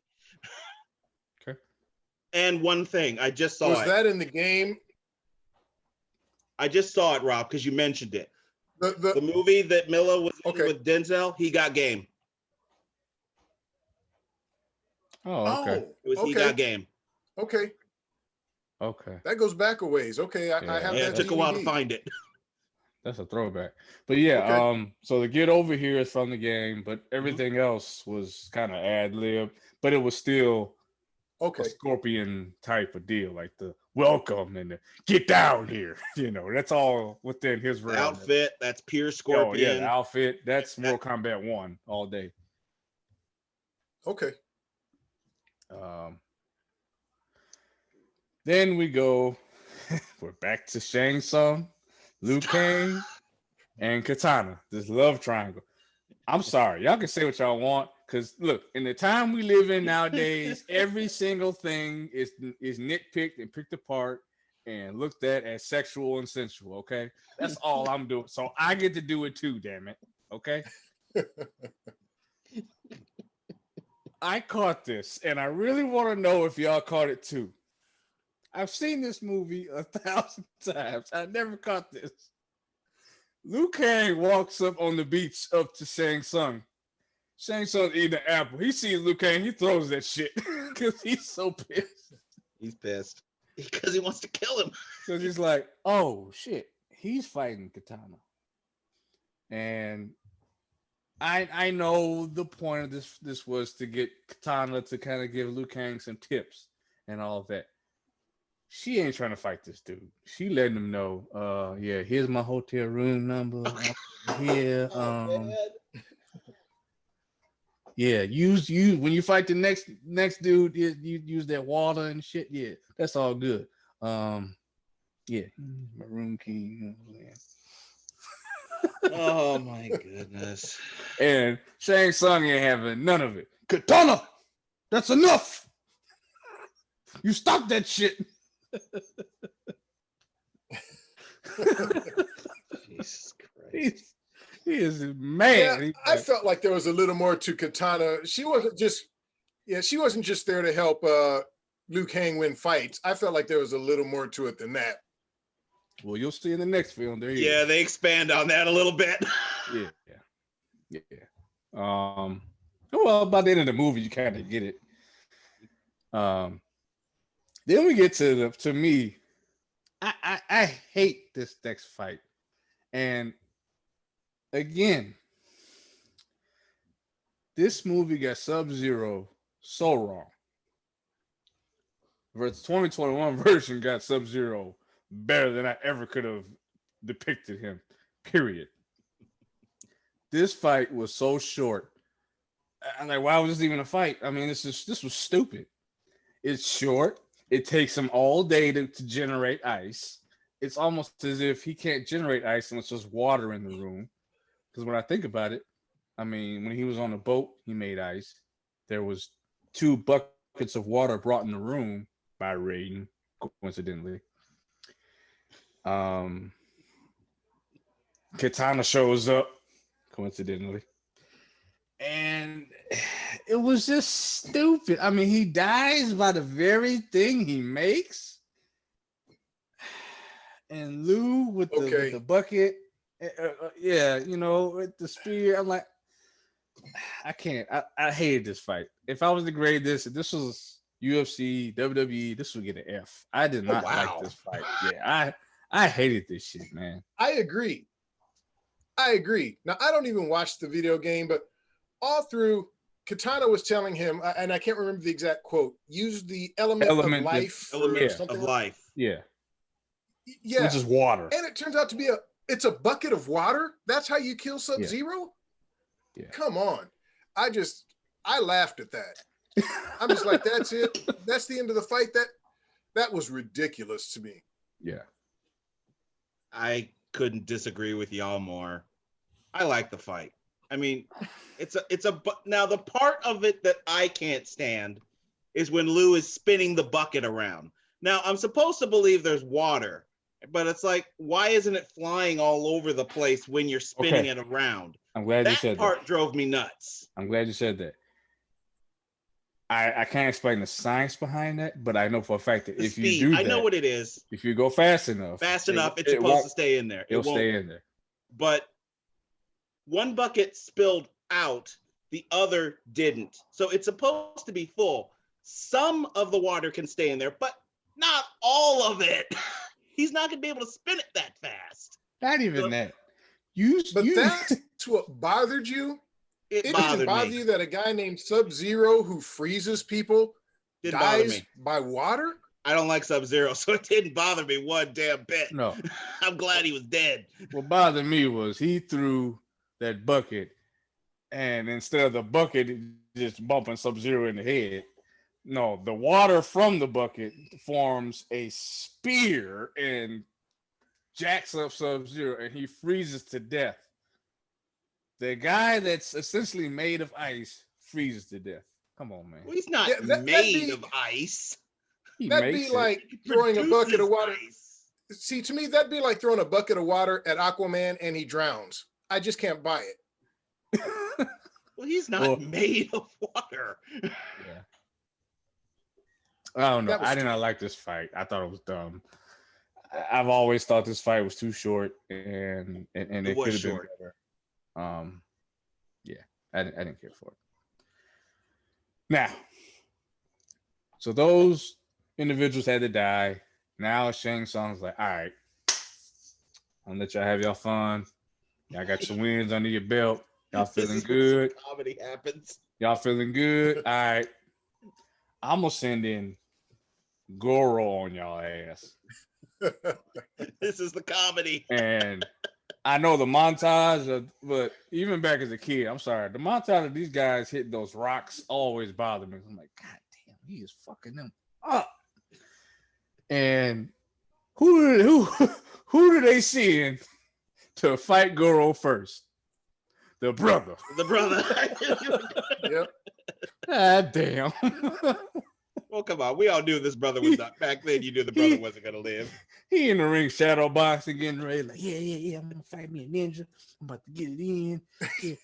Speaker 2: Okay.
Speaker 4: And one thing, I just saw
Speaker 3: Was that in the game?
Speaker 4: I just saw it, Rob, because you mentioned it.
Speaker 3: The
Speaker 4: movie that Milla was in with Denzel, he got game.
Speaker 2: Oh, okay.
Speaker 4: He got game.
Speaker 3: Okay.
Speaker 2: Okay.
Speaker 3: That goes back a ways. Okay, I have that.
Speaker 4: It took a while to find it.
Speaker 2: That's a throwback. But yeah, so the get over here is from the game, but everything else was kind of ad lib, but it was still
Speaker 3: Okay.
Speaker 2: scorpion type of deal, like the welcome and the get down here. That's all within his
Speaker 4: The
Speaker 2: realm.
Speaker 4: outfit, that's pure
Speaker 2: Oh
Speaker 4: scorpion.
Speaker 2: yeah, the outfit. That's Mortal Kombat 1 all day.
Speaker 3: Okay.
Speaker 2: Then we go. We're back to Shang Tsung, Liu Kang, and Katana. This love triangle. I'm sorry, y'all can say what y'all want, because look, in the time we live in nowadays, every single thing is nitpicked and picked apart and looked at as sexual and sensual. Okay, that's all I'm doing. So I get to do it too. Damn it. Okay. I caught this, and I really want to know if y'all caught it too. I've seen this movie 1,000 times. I never caught this. Liu Kang walks up on the beach up to Shang Tsung. Shang Tsung eating an apple. He sees Liu Kang. He throws that shit because he's so pissed.
Speaker 4: He's pissed because he wants to kill him.
Speaker 2: Because he's like, oh shit, he's fighting Katana. And I know the point of this was to get Katana to kind of give Liu Kang some tips and all of that. She ain't trying to fight this dude. She letting him know, yeah, here's my hotel room number. Here, yeah, use when you fight the next dude, you use that water and shit. Yeah, that's all good. Yeah, my room key. You know what I'm saying?
Speaker 4: Oh my goodness.
Speaker 2: And Shang Tsung ain't having none of it. Katana, that's enough. You stop that shit.
Speaker 4: Jesus Christ.
Speaker 2: He is mad.
Speaker 3: Yeah, I felt like there was a little more to Katana. She wasn't just there to help Liu Kang win fights. I felt like there was a little more to it than that.
Speaker 2: Well, you'll see in the next film. There you
Speaker 4: Yeah,
Speaker 2: go.
Speaker 4: they expand on that a little bit.
Speaker 2: Yeah. Well, by the end of the movie, you kind of get it. Then we get to me. I hate this next fight, and again, this movie got Sub-Zero so wrong. Versus 2021 version got Sub-Zero better than I ever could have depicted him. Period. This fight was so short. I'm like, why was this even a fight? I mean, this was stupid. It's short. It takes him all day to generate ice. It's almost as if he can't generate ice unless there's water in the room. Because when I think about it, I mean, when he was on the boat, he made ice. There was 2 buckets of water brought in the room by Raiden, coincidentally. Katana shows up, coincidentally. And it was just stupid. I mean, he dies by the very thing he makes. And Liu with the bucket. Yeah, with the spear. I'm like, I can't. I hated this fight. If I was to grade this, if this was UFC, WWE, this would get an F. I did not like this fight. Yeah, I hated this shit, man.
Speaker 3: I agree. Now, I don't even watch the video game, but all through, Katana was telling him, and I can't remember the exact quote, use the element of life.
Speaker 4: Of life.
Speaker 2: Yeah.
Speaker 3: Yeah.
Speaker 2: Which is water.
Speaker 3: And it turns out to be it's a bucket of water. That's how you kill Sub-Zero?
Speaker 2: Yeah.
Speaker 3: Come on. I laughed at that. I'm just like, that's it. That's the end of the fight. That was ridiculous to me.
Speaker 2: Yeah.
Speaker 4: I couldn't disagree with y'all more. I like the fight. I mean, now the part of it that I can't stand is when Liu is spinning the bucket around. Now I'm supposed to believe there's water, but it's like, why isn't it flying all over the place when you're spinning it around?
Speaker 2: I'm glad you said that.
Speaker 4: That part drove me nuts.
Speaker 2: I'm glad you said that. I can't explain the science behind that, but I know for a fact that if you do that,
Speaker 4: I know what it is.
Speaker 2: If you go fast enough,
Speaker 4: it's supposed to stay in there.
Speaker 2: It'll stay in there.
Speaker 4: But one bucket spilled out, the other didn't. So it's supposed to be full. Some of the water can stay in there, but not all of it. He's not going to be able to spin it that fast.
Speaker 2: Not even that.
Speaker 3: That's what bothered you? It didn't bother you that a guy named Sub-Zero who freezes people
Speaker 4: Didn't bother
Speaker 3: dies
Speaker 4: me.
Speaker 3: by water?
Speaker 4: I don't like Sub-Zero, so it didn't bother me one damn bit.
Speaker 2: No.
Speaker 4: I'm glad he was dead.
Speaker 2: What bothered me was he threw that bucket, and instead of the bucket just bumping Sub-Zero in the head, no, the water from the bucket forms a spear and jacks up Sub-Zero, and he freezes to death. The guy that's essentially made of ice freezes to death. Come on, man.
Speaker 4: Well, he's not
Speaker 3: Yeah,
Speaker 4: made of ice.
Speaker 3: That'd be like throwing a bucket of water.
Speaker 4: Ice.
Speaker 3: See, to me, that'd be like throwing a bucket of water at Aquaman and he drowns. I just can't buy it.
Speaker 4: Well, he's not made of water.
Speaker 2: Yeah. I don't know.
Speaker 3: That was
Speaker 2: I did not like this fight. I thought it was dumb. I've always thought this fight was too short, and it could have been better. Yeah, I didn't care for it. Now, so those individuals had to die. Now Shang Tsung's like, all right, I'm gonna let y'all have y'all fun. Y'all got your wins under your belt. Y'all feeling good.
Speaker 4: Comedy happens.
Speaker 2: Y'all feeling good. All right. I'm gonna send in Goro on y'all ass.
Speaker 4: This is the comedy.
Speaker 2: And I know the montage but even back as a kid, I'm sorry, the montage of these guys hitting those rocks always bothered me. I'm like, God damn, he is fucking them up. And who do they send to fight Goro first? The brother.
Speaker 4: The brother.
Speaker 3: Yep.
Speaker 2: God damn.
Speaker 4: Well, come on. We all knew this brother was not. Back then, you knew the brother wasn't going to live.
Speaker 2: He in the ring shadow boxing, getting ready, like, yeah. I'm going to fight me a ninja. I'm about to get it in. Yeah.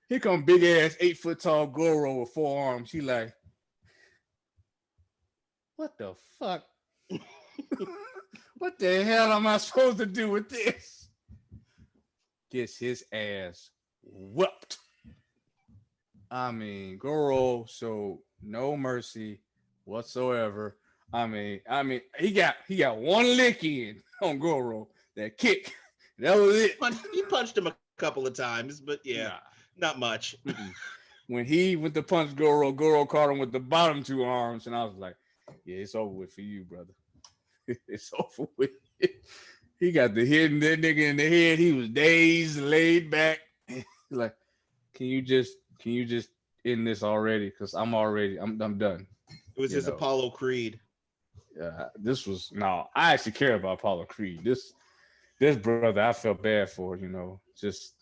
Speaker 2: Here come big ass 8 foot tall Goro with 4 arms. He like, what the fuck? What the hell am I supposed to do with this? Gets his ass whooped. I mean, Goro showed no mercy whatsoever. I mean, he got one lick in on Goro, that kick. That was it.
Speaker 4: He punched him a couple of times, but yeah, not much.
Speaker 2: When he went to punch Goro, Goro caught him with the bottom 2 arms, and I was like, yeah, it's over with for you, brother. It's over with. He got the hitting that nigga in the head. He was dazed, laid back. Like, can you just end this already? Because I'm done.
Speaker 4: It was his Apollo Creed.
Speaker 2: I actually care about Apollo Creed. This brother, I felt bad for, just,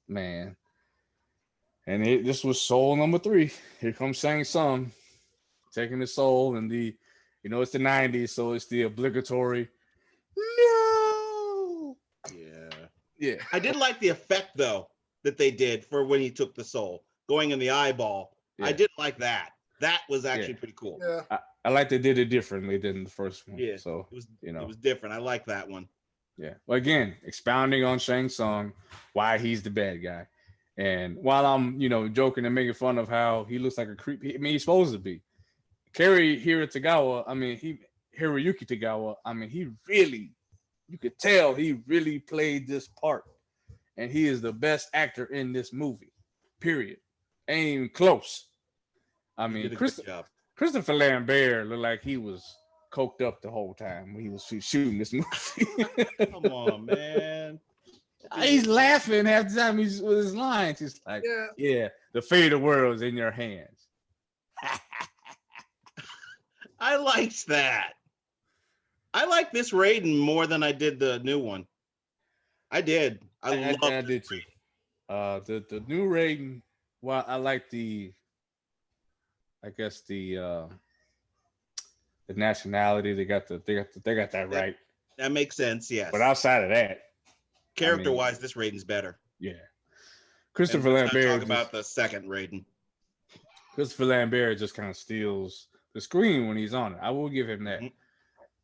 Speaker 2: man. And this was soul number 3. Here comes Shang Tsung, taking the soul, and it's the 90s, so it's the obligatory, no. Yeah.
Speaker 4: I did like the effect, though, that they did for when he took the soul, going in the eyeball. Yeah. I did like that. That was actually pretty cool.
Speaker 3: Yeah.
Speaker 2: I like they did it differently than the first one.
Speaker 4: Yeah.
Speaker 2: So
Speaker 4: it was different. I like that one.
Speaker 2: Yeah. Well, again, expounding on Shang Tsung, why he's the bad guy. And while I'm, joking and making fun of how he looks like a creep, he's supposed to be. Hiroyuki Tagawa, he really, you could tell he really played this part. And he is the best actor in this movie, period. Ain't even close. Christopher Lambert looked like he was coked up the whole time when he was shooting this movie.
Speaker 4: Come on, man.
Speaker 2: He's laughing half the time he's with his lines. He's like, yeah, the fate of the world is in your hands.
Speaker 4: I liked that. I like this Raiden more than I did the new one. I did. I
Speaker 2: did too. The new Raiden. Well, I like the nationality. They got that right.
Speaker 4: That makes sense. Yes.
Speaker 2: But outside of that,
Speaker 4: character-wise, this Raiden's better.
Speaker 2: Yeah. Christopher Lambert.
Speaker 4: Talk about the second Raiden.
Speaker 2: Christopher Lambert just kind of steals the screen when he's on it. I will give him that.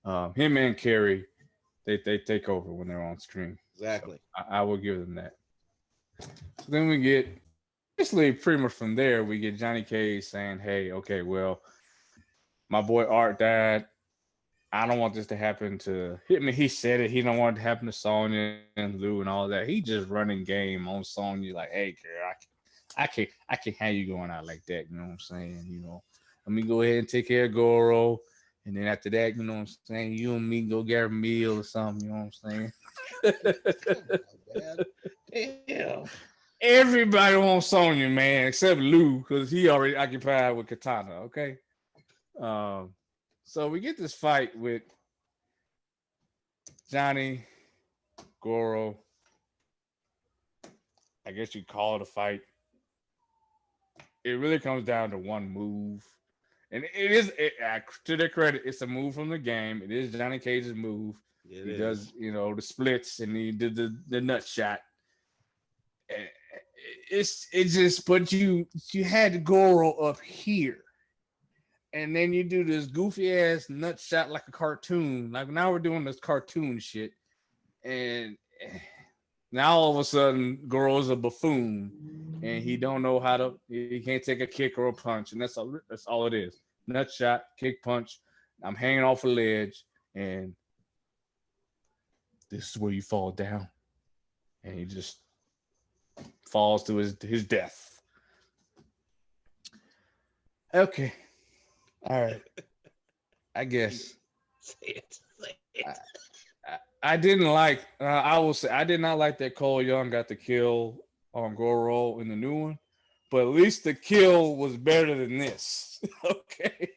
Speaker 2: Mm-hmm. Him and Carrie, they take over when they're on screen.
Speaker 4: Exactly.
Speaker 2: So I will give them that. So then we get, basically pretty much from there, we get Johnny Cage saying, hey, okay, well, my boy Art died. I don't want this to happen to him. He said it. He don't want it to happen to Sonia and Lou and all that. He just running game on Sonya like, hey, girl, I can't have you going out like that. You know what I'm saying? let me go ahead and take care of Goro. And then after that, you know what I'm saying? You and me go get a meal or something, you know what I'm saying?
Speaker 4: Damn.
Speaker 2: Everybody wants Sonya, man, except Liu, because he already occupied with Katana, okay? So we get this fight with Johnny, Goro. I guess you call it a fight. It really comes down to one move. And it is, to their credit, it's a move from the game. It is Johnny Cage's move. He does, you know, the splits and he did the nut shot. It just, but you had Goro up here. And then you do this goofy ass nut shot like a cartoon. Like now we're doing this cartoon shit. And now all of a sudden Goro's a buffoon. And he don't know how to, he can't take a kick or a punch. And that's all it is. Nut shot, kick, punch. I'm hanging off a ledge. And this is where you fall down. And he just falls to his death. Okay. All right. I guess.
Speaker 4: Say it. Say it.
Speaker 2: I didn't like, I will say, I did not like that Cole Young got the kill on Goro in the new one, but at least the kill was better than this. Okay.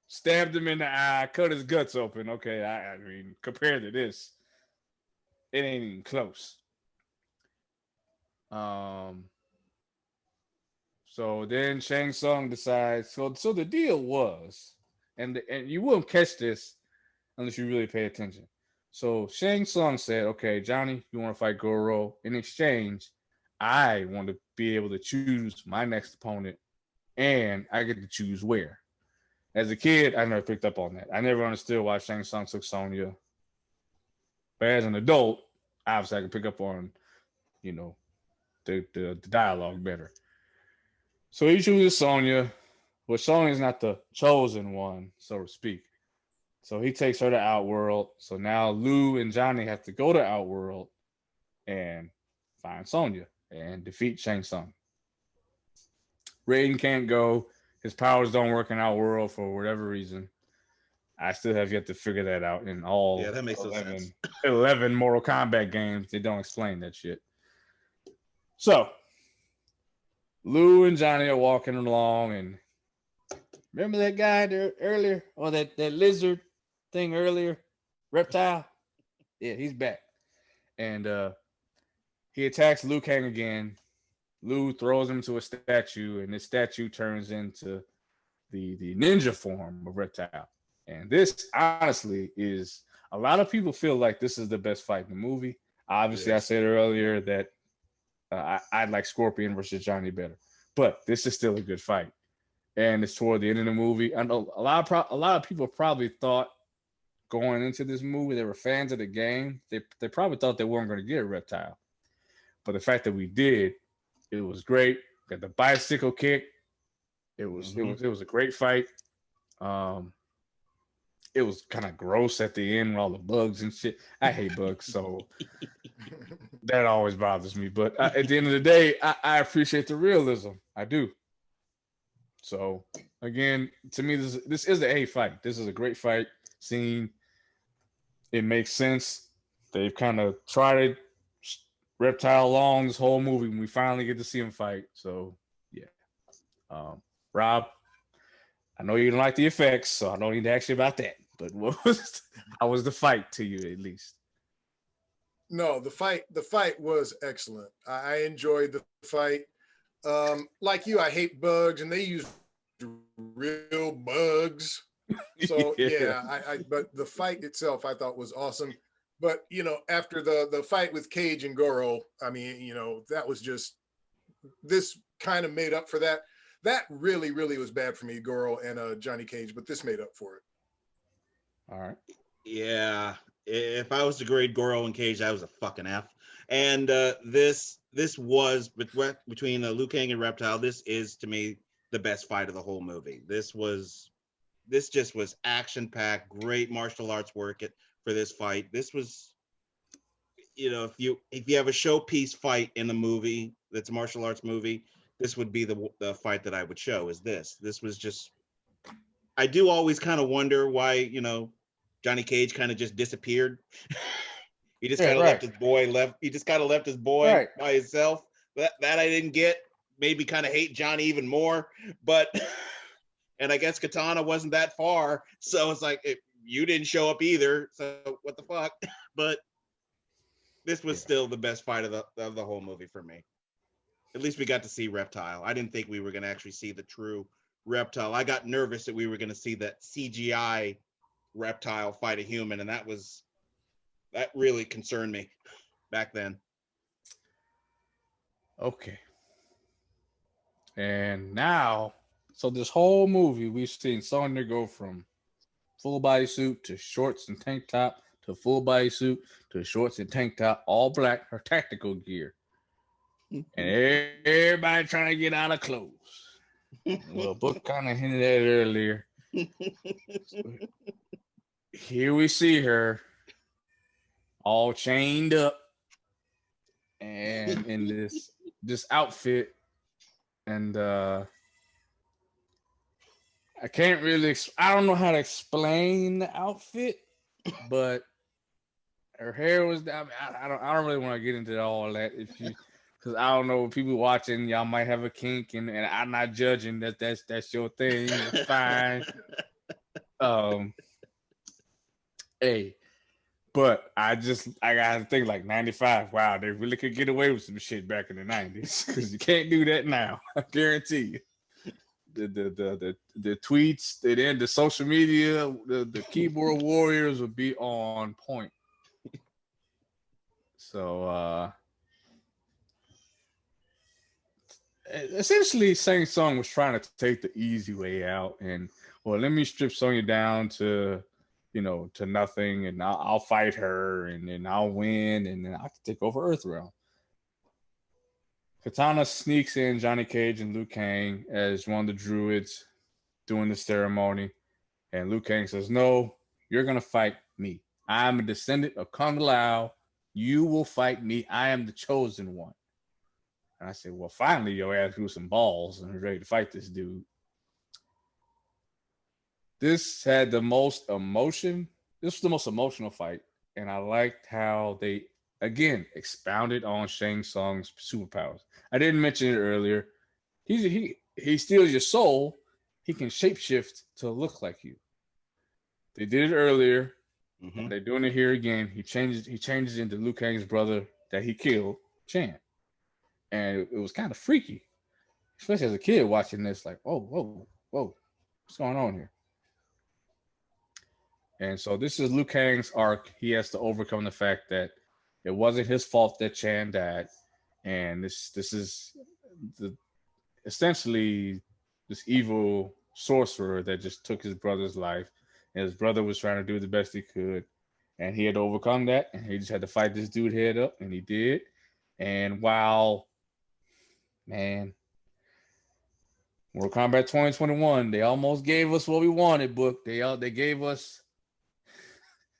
Speaker 2: Stabbed him in the eye, cut his guts open. Okay. I mean, compared to this, it ain't even close. So then Shang Tsung decides. So the deal was, and you won't catch this unless you really pay attention. So Shang Tsung said, "Okay, Johnny, you want to fight Goro? In exchange, I want to be able to choose my next opponent, and I get to choose where." As a kid, I never picked up on that. I never understood why Shang Tsung took Sonya. But as an adult, obviously I can pick up on, you know, the dialogue better. So he chooses Sonya, but Sonya's not the chosen one, so to speak. So he takes her to Outworld. So now Liu and Johnny have to go to Outworld and find Sonya and defeat Shang Tsung. Raiden can't go. His powers don't work in Outworld for whatever reason. I still have yet to figure that out in all
Speaker 4: that makes 11,
Speaker 2: 11 Mortal Kombat games. They don't explain that shit. So Liu and Johnny are walking along, and remember that guy there earlier, or that lizard thing earlier, Reptile? Yeah, he's back, and he attacks Liu Kang again. Liu throws him to a statue, and this statue turns into the ninja form of Reptile. And this, honestly, is a lot of people feel like this is the best fight in the movie. Obviously, yes. I said earlier that I'd like Scorpion versus Johnny better, but this is still a good fight, and it's toward the end of the movie. I know a lot of people probably thought going into this movie they were fans of the game. They probably thought they weren't going to get a Reptile, but the fact that we did, it was great. Got the bicycle kick. It was a great fight. It was kind of gross at the end with all the bugs and shit. I hate bugs, so that always bothers me. But at the end of the day, I appreciate the realism. I do. So again, to me, this is the A fight. This is a great fight scene. It makes sense. They've kind of tried to Reptile along this whole movie when we finally get to see him fight. So yeah. Rob, I know you didn't like the effects, so I don't need to ask you about that. But how was the fight to you, at least?
Speaker 3: No, the fight was excellent. I enjoyed the fight. Like you, I hate bugs, and they use real bugs. So yeah, but the fight itself I thought was awesome. But you know, after the fight with Cage and Goro, I mean, you know, that was just, this kind of made up for that. That really, really was bad for me, Goro and Johnny Cage, but this made up for it.
Speaker 2: All right.
Speaker 4: Yeah. If I was to grade Goro and Cage, that was a fucking F. And this was between Liu Kang and Reptile. This is, to me, the best fight of the whole movie. This just was action packed, great martial arts work for this fight. This was, you know, if you have a showpiece fight in the movie that's a martial arts movie, this would be the fight that I would show. Is this was just. I do always kind of wonder why, you know, Johnny Cage kind of just disappeared. He just kind of left his boy He just kind of left his boy by himself. That I didn't get. Made me kind of hate Johnny even more. But and I guess Katana wasn't that far, so it's like you didn't show up either. So what the fuck? But this was still the best fight of the whole movie for me. At least we got to see Reptile. I didn't think we were going to actually see the true Reptile. I got nervous that we were going to see that CGI Reptile fight a human, and that really concerned me back then.
Speaker 2: Okay. And now, so this whole movie, we've seen Sonya go from full body suit to shorts and tank top to full body suit to shorts and tank top, all black, her tactical gear. And everybody trying to get out of clothes. Well, Book kind of hinted at it earlier. So here we see her all chained up and in this outfit. And I can't really, I don't know how to explain the outfit, but her hair was, I don't really want to get into all that because I don't know, people watching, y'all might have a kink, and I'm not judging that's your thing. It's fine. Hey, but I gotta think like 95. Wow, they really could get away with some shit back in the 90s because you can't do that now. I guarantee you. The tweets, the social media, the keyboard warriors will be on point. So essentially, Shang Tsung was trying to take the easy way out, and let me strip Sonya down to nothing, and I'll fight her, and then I'll win, and then I can take over Earthrealm. Katana sneaks in Johnny Cage and Liu Kang as one of the druids doing the ceremony, and Liu Kang says, "No, you're gonna fight me. I'm a descendant of Kung Lao. You will fight me. I am the chosen one." And I said, "Well, finally, your ass grew some balls and is ready to fight this dude." This had the most emotion. This was the most emotional fight, and I liked how they again expounded on Shang Tsung's superpowers. I didn't mention it earlier. He steals your soul. He can shapeshift to look like you. They did it earlier. Mm-hmm. They're doing it here again. He changes into Liu Kang's brother that he killed, Chan, and it was kind of freaky, especially as a kid watching this. Like, whoa, what's going on here? And so this is Liu Kang's arc. He has to overcome the fact that it wasn't his fault that Chan died, and this is essentially this evil sorcerer that just took his brother's life, and his brother was trying to do the best he could, and he had to overcome that, and he just had to fight this dude head up, and he did. And while, man, Mortal Kombat 2021, they almost gave us what we wanted, Book. They gave us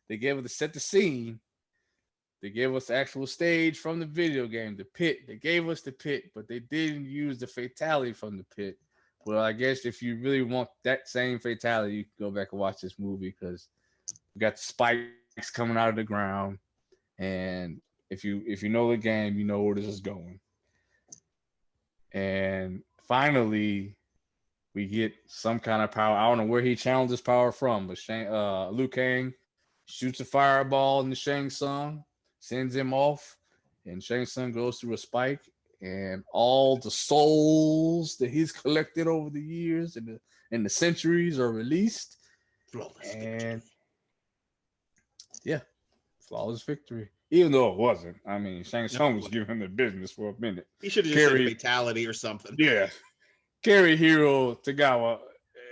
Speaker 2: to set the scene. They gave us the actual stage from the video game, the pit. They gave us the pit, but they didn't use the fatality from the pit. Well, I guess if you really want that same fatality, you can go back and watch this movie because we got the spikes coming out of the ground. And if you know the game, you know where this is going. And finally, we get some kind of power. I don't know where he channeled this power from, but Liu Kang shoots a fireball in the Shang Tsung, sends him off, and Shang Tsung goes through a spike, and all the souls that he's collected over the years and the centuries are released.
Speaker 4: Flawless
Speaker 2: and flawless victory. Even though it wasn't. I mean, Shang Tsung was giving him the business for a minute.
Speaker 4: He should have just said fatality or something.
Speaker 2: Yeah. Hiro Tagawa,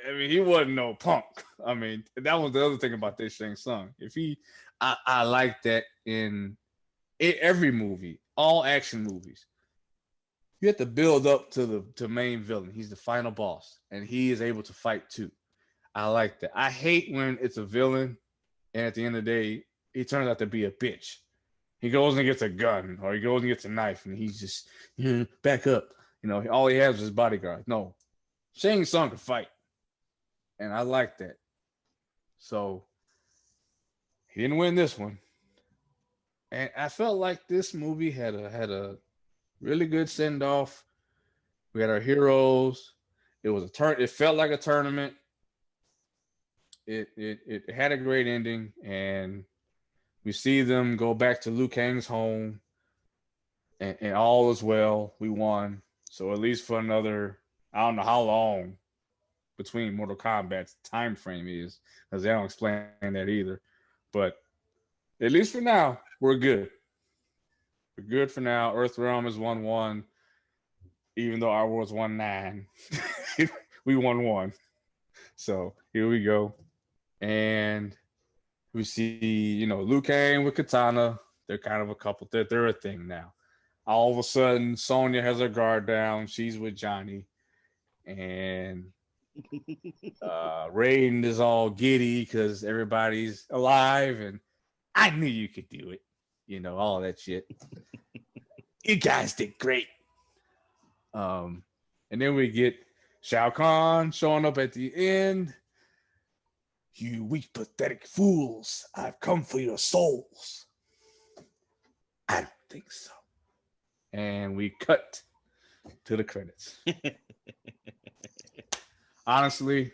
Speaker 2: I mean, he wasn't no punk. I mean, that was the other thing about this Shang Tsung. I like that in every movie, all action movies, you have to build up to the main villain. He's the final boss, and he is able to fight too. I like that. I hate when it's a villain, and at the end of the day, he turns out to be a bitch. He goes and gets a gun, or he goes and gets a knife, and he's just back up. all he has is his bodyguard. No, Shang Tsung can fight, and I like that. So he didn't win this one, and I felt like this movie had a really good send off. We had our heroes. It was a turn. It felt like a tournament. It had a great ending, and we see them go back to Liu Kang's home, and all is well. We won. So at least for another, I don't know how long between Mortal Kombat's time frame is, because they don't explain that either. But at least for now, we're good. We're good for now. Earthrealm is 1-1, even though our world's 1-9. We won 1. So here we go. And we see, Liu Kang with Katana. They're kind of a couple. They're a thing now. All of a sudden, Sonia has her guard down. She's with Johnny. And Raiden is all giddy because everybody's alive. And I knew you could do it. All that shit. You guys did great. And then we get Shao Kahn showing up at the end. You weak, pathetic fools. I've come for your souls. I don't think so. And we cut to the credits. Honestly,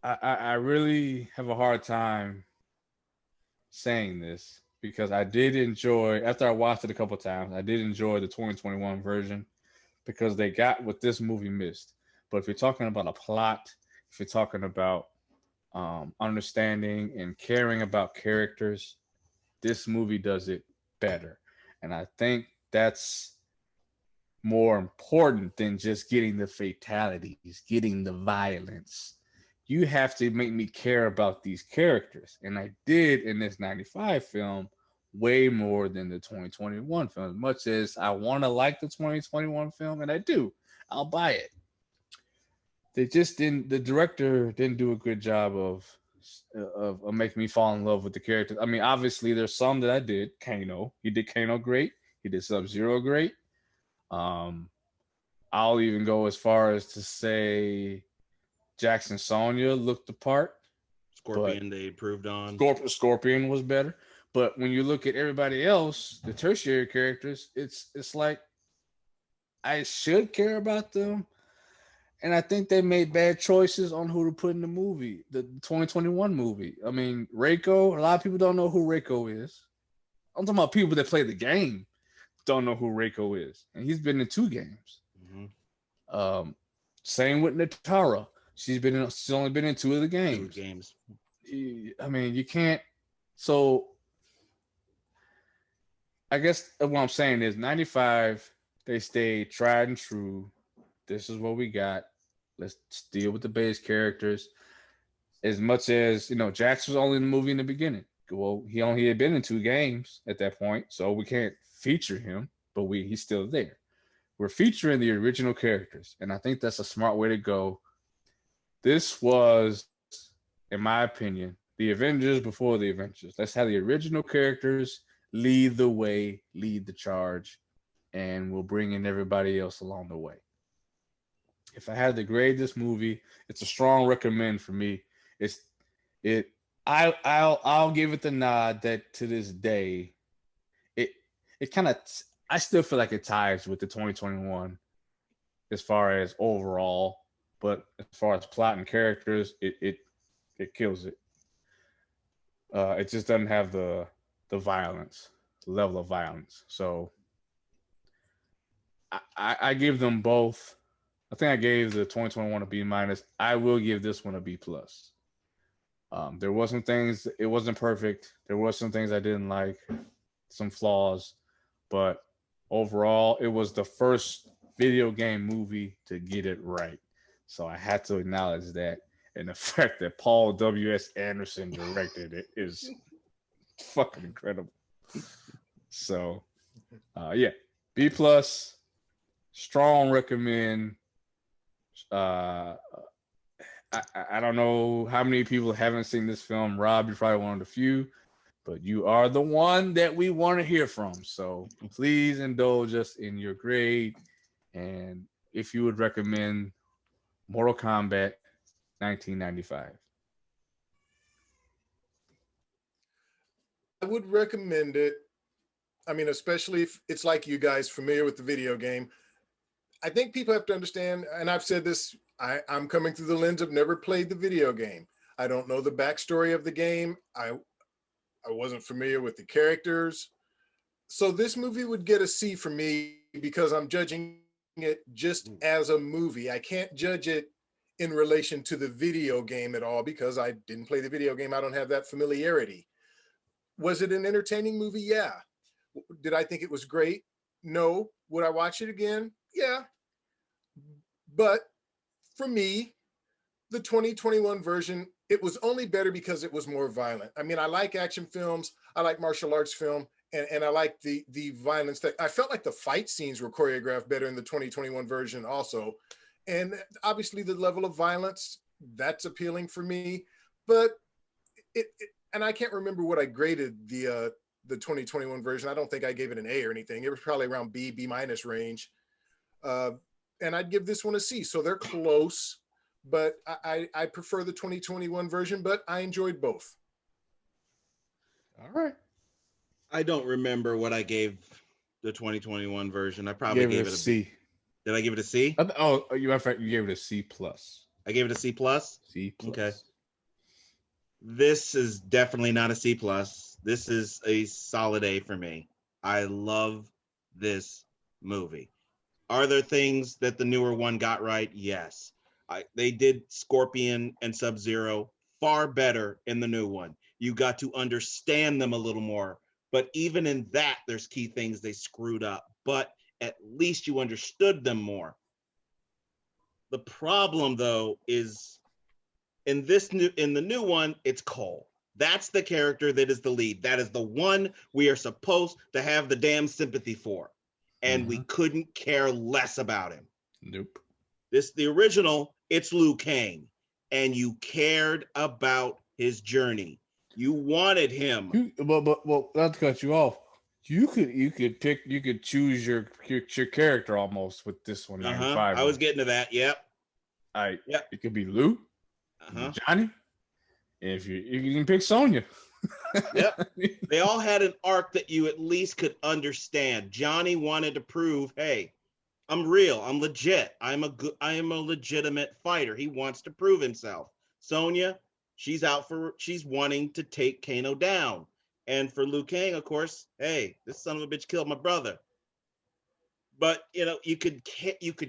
Speaker 2: I really have a hard time saying this because I did enjoy, after I watched it a couple times, I did enjoy the 2021 version because they got what this movie missed. But if you're talking about a plot, if you're talking about understanding and caring about characters, this movie does it better. And I think that's more important than just getting the fatalities, getting the violence. You have to make me care about these characters. And I did in this 95 film way more than the 2021 film. As much as I want to like the 2021 film, and I do, I'll buy it. They just didn't. The director didn't do a good job of making me fall in love with the characters. I mean, obviously, there's some that I did. Kano, he did Kano great. He did Sub-Zero great. I'll even go as far as to say Jackson Sonya looked the part.
Speaker 4: Scorpion, they improved on.
Speaker 2: Scorpion was better. But when you look at everybody else, the tertiary characters, it's like I should care about them. And I think they made bad choices on who to put in the movie, the 2021 movie. I mean, Reiko, a lot of people don't know who Reiko is. I'm talking about people that play the game don't know who Reiko is. And he's been in 2 games. Mm-hmm. Same with Natara. She's only been in 2 of the games.
Speaker 4: 2 games.
Speaker 2: I mean, you can't. So I guess what I'm saying is 95, they stayed tried and true. This is what we got. Let's deal with the base characters. As much as, Jax was only in the movie in the beginning. Well, he only had been in 2 games at that point, so we can't feature him, but he's still there. We're featuring the original characters, and I think that's a smart way to go. This was, in my opinion, the Avengers before the Avengers. Let's have the original characters lead the way, lead the charge, and we'll bring in everybody else along the way. If I had to grade this movie, it's a strong recommend for me. I'll give it the nod that to this day, it kind of, I still feel like it ties with the 2021 as far as overall, but as far as plot and characters, it kills it. It just doesn't have the violence, the level of violence. So I give them both. I think I gave the 2021 a B minus. I will give this one a B plus. There was some things, it wasn't perfect. There was some things I didn't like, some flaws, but overall, it was the first video game movie to get it right. So I had to acknowledge that. And the fact that Paul W.S. Anderson directed it is fucking incredible. So, yeah, B plus, strong recommend. I don't know how many people haven't seen this film. Rob, you're probably one of the few. but you are the one that we want to hear from. So please indulge us in your grade, and if you would recommend Mortal Kombat 1995.
Speaker 3: I would recommend it. I mean, especially if it's like you guys familiar with the video game. I think people have to understand, and I've said this, I'm coming through the lens of never played the video game. I don't know the backstory of the game. I wasn't familiar with the characters. So this movie would get a C for me because I'm judging it just as a movie. I can't judge it in relation to the video game at all because I didn't play the video game. I don't have that familiarity. Was it an entertaining movie? Yeah. Did I think it was great? No. Would I watch it again? Yeah. But for me, the 2021 version, it was only better because it was more violent. I mean, I like action films. I like martial arts film. And I like the violence that I felt like the fight scenes were choreographed better in the 2021 version also. And obviously the level of violence, that's appealing for me. But and I can't remember what I graded the 2021 version. I don't think I gave it an A or anything. It was probably around B minus range. And I'd give this one a C. So they're close, but I prefer the 2021 version, but I enjoyed both.
Speaker 2: All right.
Speaker 4: I don't remember what I gave the 2021 version. I probably gave it a
Speaker 2: C.
Speaker 4: Did I give it a C?
Speaker 2: You gave it a C plus.
Speaker 4: I gave it a C plus.
Speaker 2: C plus.
Speaker 4: Okay. This is definitely not a C plus. This is a solid A for me. I love this movie. Are there things that the newer one got right? Yes. They did Scorpion and Sub-Zero far better in the new one. You got to understand them a little more. But even in that, there's key things they screwed up. But at least you understood them more. The problem, though, is in the new one, it's Cole. That's the character that is the lead. That is the one we are supposed to have the damn sympathy for. And we couldn't care less about him.
Speaker 2: Nope.
Speaker 4: The original, it's Liu Kang. And you cared about his journey. You wanted him.
Speaker 2: But not to cut you off. You could choose your character almost with this one.
Speaker 4: I was getting to that. Yep.
Speaker 2: Yep. It could be Lou, Johnny. If you can pick Sonia.
Speaker 4: Yep. They all had an arc that you at least could understand. Johnny wanted to prove, hey, I'm real. I'm legit. I am a legitimate fighter. He wants to prove himself. Sonia, she's wanting to take Kano down. And for Liu Kang, of course, hey, this son of a bitch killed my brother. But you could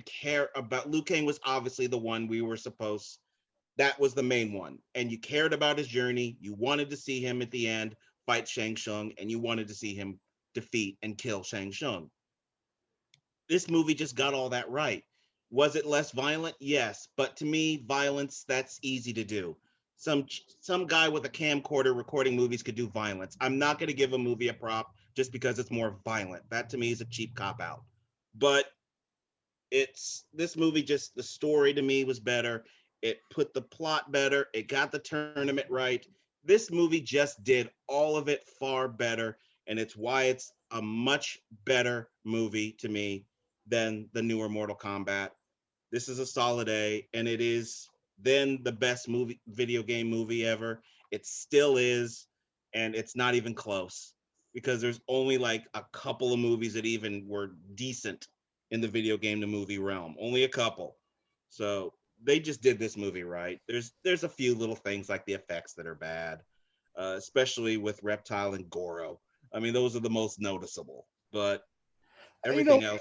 Speaker 4: care about Liu Kang was obviously the one we were supposed. That was the main one. And you cared about his journey. You wanted to see him at the end fight Shangshang, and you wanted to see him defeat and kill Shangshang. This movie just got all that right. Was it less violent? Yes. But to me, violence, that's easy to do. Some guy with a camcorder recording movies could do violence. I'm not going to give a movie a prop just because it's more violent. That to me is a cheap cop-out. But this movie, just the story to me was better. It put the plot better. It got the tournament right. This movie just did all of it far better. And it's why it's a much better movie to me than the newer Mortal Kombat. This is a solid A, and it is then the best video game movie ever. It still is, and it's not even close because there's only like a couple of movies that even were decent in the video game to movie realm. Only a couple. So they just did this movie right. There's a few little things like the effects that are bad, especially with Reptile and Goro. I mean, those are the most noticeable, but everything else.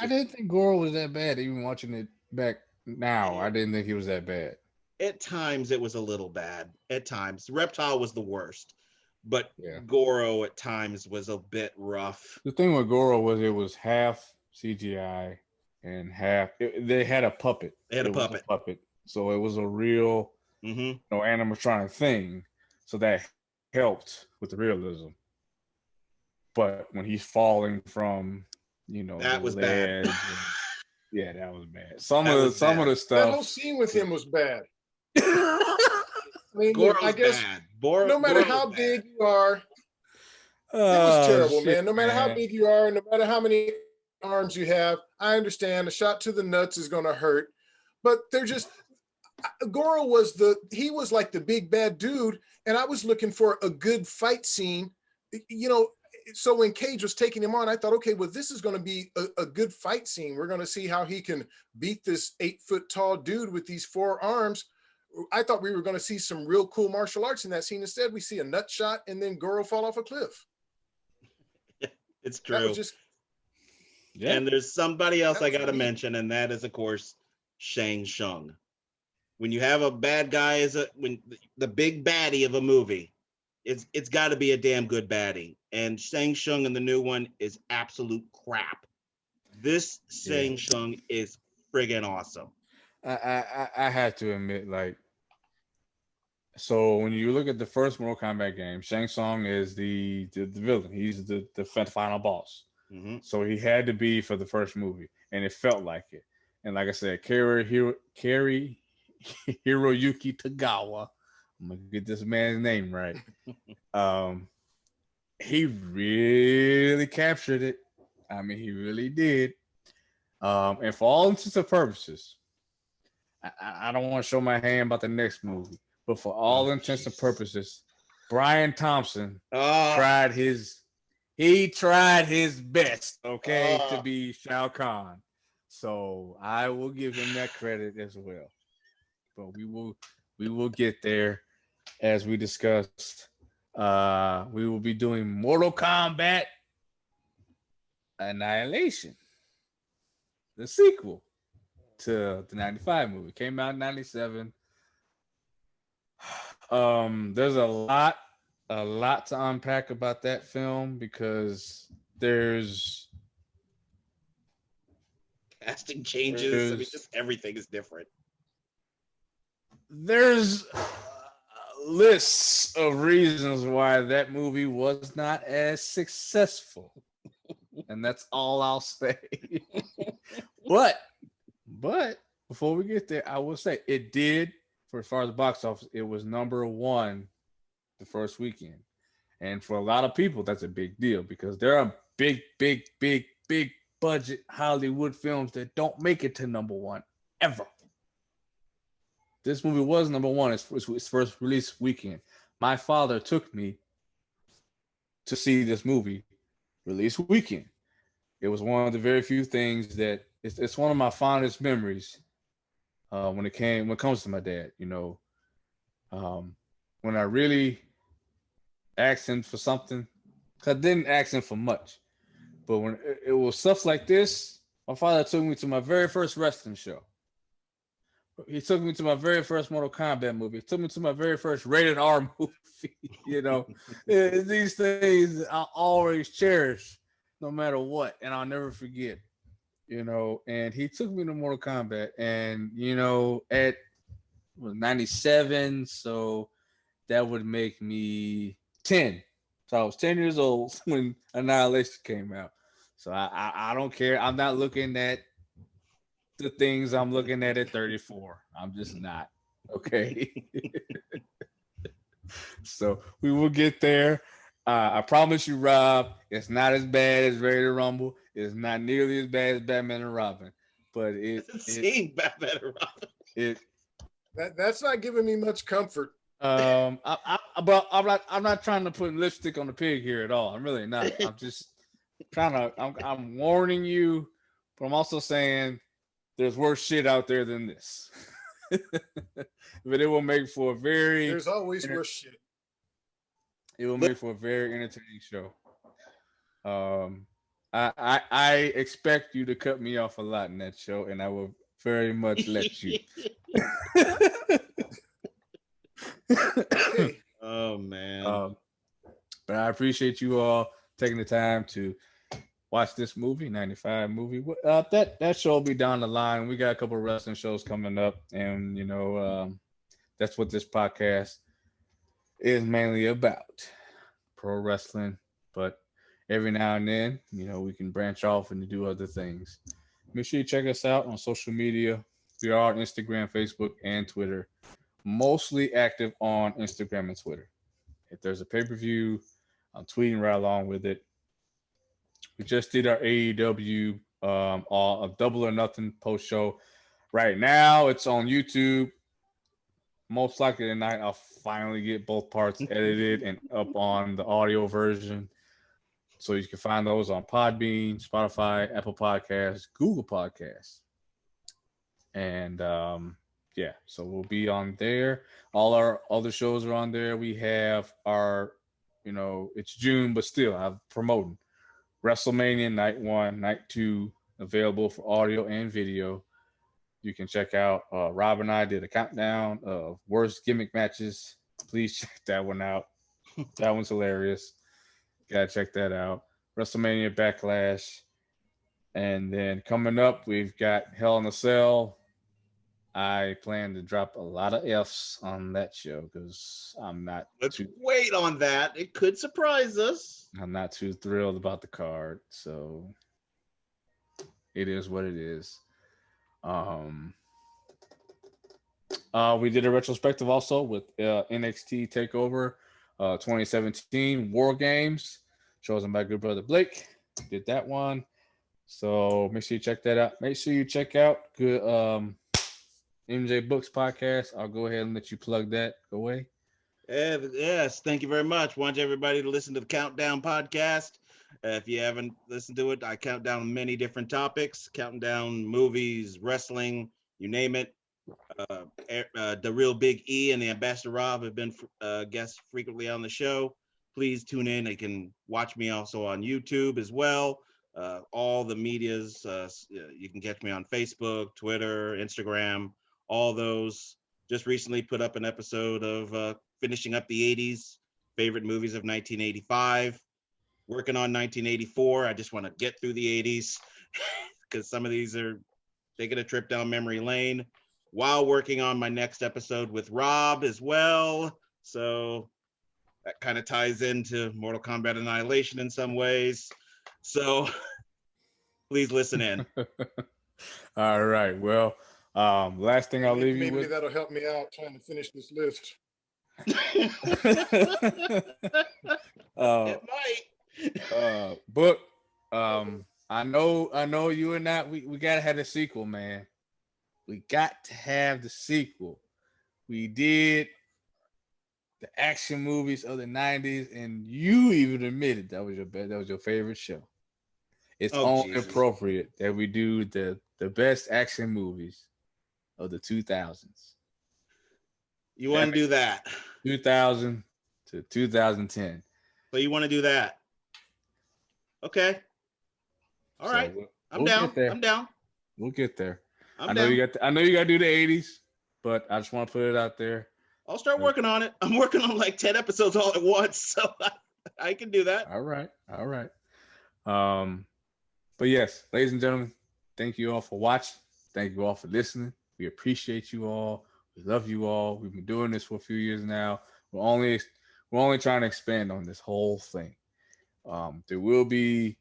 Speaker 2: I didn't think Goro was that bad. Even watching it back now, I didn't think he was that bad.
Speaker 4: At times, it was a little bad. At times, Reptile was the worst, but
Speaker 2: yeah.
Speaker 4: Goro at times was a bit rough.
Speaker 2: The thing with Goro was it was half CGI and half. They had a puppet.
Speaker 4: They had a
Speaker 2: puppet. So it was a real, animatronic thing. So that helped with the realism. But when he's falling from,
Speaker 4: that was bad.
Speaker 2: Yeah, that was bad. Some of the stuff.
Speaker 3: That whole scene with him was bad. I mean,
Speaker 4: Goro's
Speaker 3: I guess
Speaker 4: bad.
Speaker 3: no matter how big you are, It was terrible,
Speaker 2: shit,
Speaker 3: man. No matter how big you are, no matter how many arms you have, I understand a shot to the nuts is going to hurt, but they're just. Goro was like the big bad dude, and I was looking for a good fight scene, So when Cage was taking him on, I thought, okay, well, this is going to be a good fight scene. We're going to see how he can beat this 8-foot tall dude with these 4 arms. I thought we were going to see some real cool martial arts in that scene. Instead, we see a nut shot and then Goro fall off a cliff.
Speaker 4: It's true.
Speaker 2: Yeah.
Speaker 4: And there's somebody else I got to mention, and that is, of course, Shangshang. When you have a bad guy when the big baddie of a movie, it's got to be a damn good baddie. And Shangshang in the new one is absolute crap. This Shangshang is friggin' awesome.
Speaker 2: I have to admit, like, so when you look at the first Mortal Kombat game, Shang Tsung is the villain. He's the final boss.
Speaker 4: Mm-hmm.
Speaker 2: So he had to be for the first movie, and it felt like it. And like I said, Hiroyuki Tagawa, I'm gonna get this man's name right. He really captured it. I mean, he really did. And for all intents and purposes, I don't want to show my hand about the next movie, but for all intents and purposes, Brian Thompson tried his best, to be Shao Kahn. So I will give him that credit as well. But we will get there, as we discussed. We will be doing Mortal Kombat Annihilation, the sequel to the 95 movie. Came out in 97. There's a lot to unpack about that film, because there's
Speaker 4: casting changes. I mean, just everything is different.
Speaker 2: There's lists of reasons why that movie was not as successful, and that's all I'll say. But before we get there, I will say it did, for as far as the box office, it was number 1 the first weekend. And for a lot of people, that's a big deal, because there are big budget Hollywood films that don't make it to number 1 ever. This movie was number 1 its first release weekend. My father took me to see this movie release weekend. It was one of the very few things that it's one of my fondest memories when it comes to my dad. When I really asked him for something, 'cause I didn't ask him for much, but when it was stuff like this, my father took me to my very first wrestling show. He took me to my very first Mortal Kombat movie. He took me to my very first rated R movie. These things I'll always cherish, no matter what, and I'll never forget. And he took me to Mortal Kombat, and at 97, so that would make me 10. So I was 10 years old when Annihilation came out. So I don't care. I'm not looking at the things I'm looking at 34. I'm just not. Okay. So we will get there. I promise you, Rob, it's not as bad as Ready to Rumble. It's not nearly as bad as Batman and Robin. But
Speaker 4: seeing Batman and Robin.
Speaker 3: That's not giving me much comfort.
Speaker 2: I'm not trying to put lipstick on the pig here at all. I'm really not. I'm just I'm warning you, but I'm also saying there's worse shit out there than this. But it will make for a very...
Speaker 3: There's always worse shit.
Speaker 2: It will make for a very entertaining show. I expect you to cut me off a lot in that show, and I will very much let you.
Speaker 3: Okay.
Speaker 4: Oh man.
Speaker 2: But I appreciate you all taking the time to watch this movie, 95 movie. That show will be down the line. We got a couple of wrestling shows coming up, and that's what this podcast is mainly about, pro wrestling. But every now and then, we can branch off and do other things. Make sure you check us out on social media. We are on Instagram, Facebook, and Twitter. Mostly active on Instagram and Twitter. If there's a pay-per-view, I'm tweeting right along with it. We just did our AEW all a Double or Nothing post show. Right now, it's on YouTube. Most likely tonight, I'll finally get both parts edited and up on the audio version. So you can find those on Podbean, Spotify, Apple Podcasts, Google Podcasts. And yeah, so we'll be on there. All our other shows are on there. We have our, it's June, but still I'm promoting WrestleMania Night 1, Night 2, available for audio and video. You can check out, Rob and I did a countdown of worst gimmick matches. Please check that one out. That one's hilarious. Gotta check that out. WrestleMania Backlash. And then coming up, we've got Hell in a Cell. I plan to drop a lot of F's on that show because
Speaker 4: Let's wait on that. It could surprise us.
Speaker 2: I'm not too thrilled about the card. So it is what it is. We did a retrospective also with NXT TakeOver 2017 War Games, chosen by good brother Blake. Did that one, so make sure you check that out. Make sure you check out good MJ Books podcast. I'll go ahead and let you plug that. Go away.
Speaker 4: Yes, thank you very much. Want everybody to listen to the Countdown podcast. If you haven't listened to it, I count down many different topics, counting down movies, wrestling, you name it. The Real Big E and the Ambassador Rob have been guests frequently on the show. Please tune in. You can watch me also on YouTube as well. All the medias, you can catch me on Facebook, Twitter, Instagram, all those. Just recently put up an episode of finishing up the 80s, favorite movies of 1985. Working on 1984. I just want to get through the 80s because some of these are taking a trip down memory lane while working on my next episode with Rob as well. So that kind of ties into Mortal Kombat Annihilation in some ways. So please listen in.
Speaker 2: All right. Well, last thing I'll leave you
Speaker 3: maybe
Speaker 2: with.
Speaker 3: That'll help me out trying to finish this list.
Speaker 4: It might.
Speaker 2: Book. I know you and that we gotta have a sequel, man. We got to have the sequel. We did the action movies of the 90s, and you even admitted that was your favorite show. It's only appropriate that we do the best action movies of the 2000s.
Speaker 4: You want to do that?
Speaker 2: 2000 to 2010.
Speaker 4: So you want to do that? Okay. All right. I'm down. I'm down.
Speaker 2: We'll get there.
Speaker 4: I know
Speaker 2: you got to do the 80s, but I just want to put it out there.
Speaker 4: I'll start working on it. I'm working on like 10 episodes all at once, so I can do that.
Speaker 2: All right. But yes, ladies and gentlemen, thank you all for watching. Thank you all for listening. We appreciate you all. We love you all. We've been doing this for a few years now. We're only trying to expand on this whole thing. There will be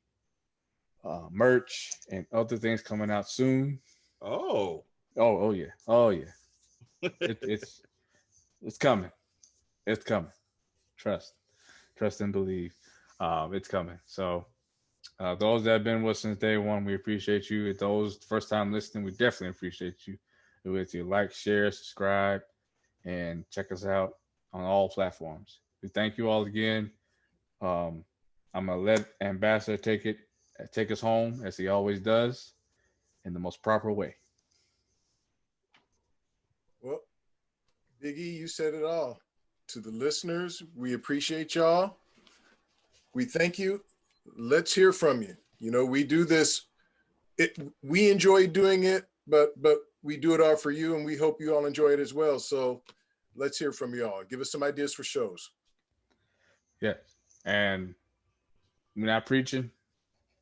Speaker 2: merch and other things coming out soon. Oh yeah. It's coming. It's coming. Trust and believe. It's coming. So those that have been with us since day one, we appreciate you. If those first time listening, we definitely appreciate you. With you like, share, subscribe, and check us out on all platforms. We thank you all again. I'm gonna let Ambassador take us home as he always does, in the most proper way.
Speaker 3: Well, Big E, you said it all. To the listeners, we appreciate y'all. We thank you. Let's hear from you. You know, we do this. We enjoy doing it, but we do it all for you, and we hope you all enjoy it as well. So let's hear from you all. Give us some ideas for shows.
Speaker 2: Yes, and we're not preaching,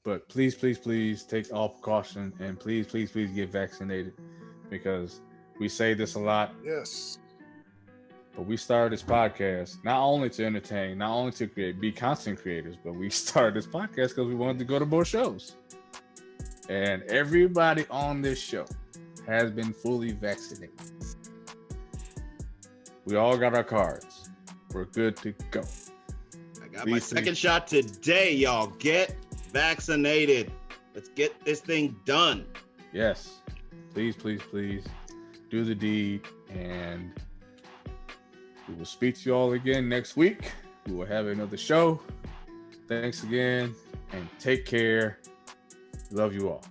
Speaker 2: but please take all precaution, and please get vaccinated, because we say this a lot.
Speaker 3: Yes.
Speaker 2: But we started this podcast not only to entertain, not only to be content creators, but we started this podcast because we wanted to go to more shows. And everybody on this show has been fully vaccinated. We all got our cards. We're good to go.
Speaker 4: Got my second shot today, y'all. Get vaccinated. Let's get this thing done.
Speaker 2: Yes. Please, please, please do the deed. And we will speak to you all again next week. We will have another show. Thanks again and take care. Love you all.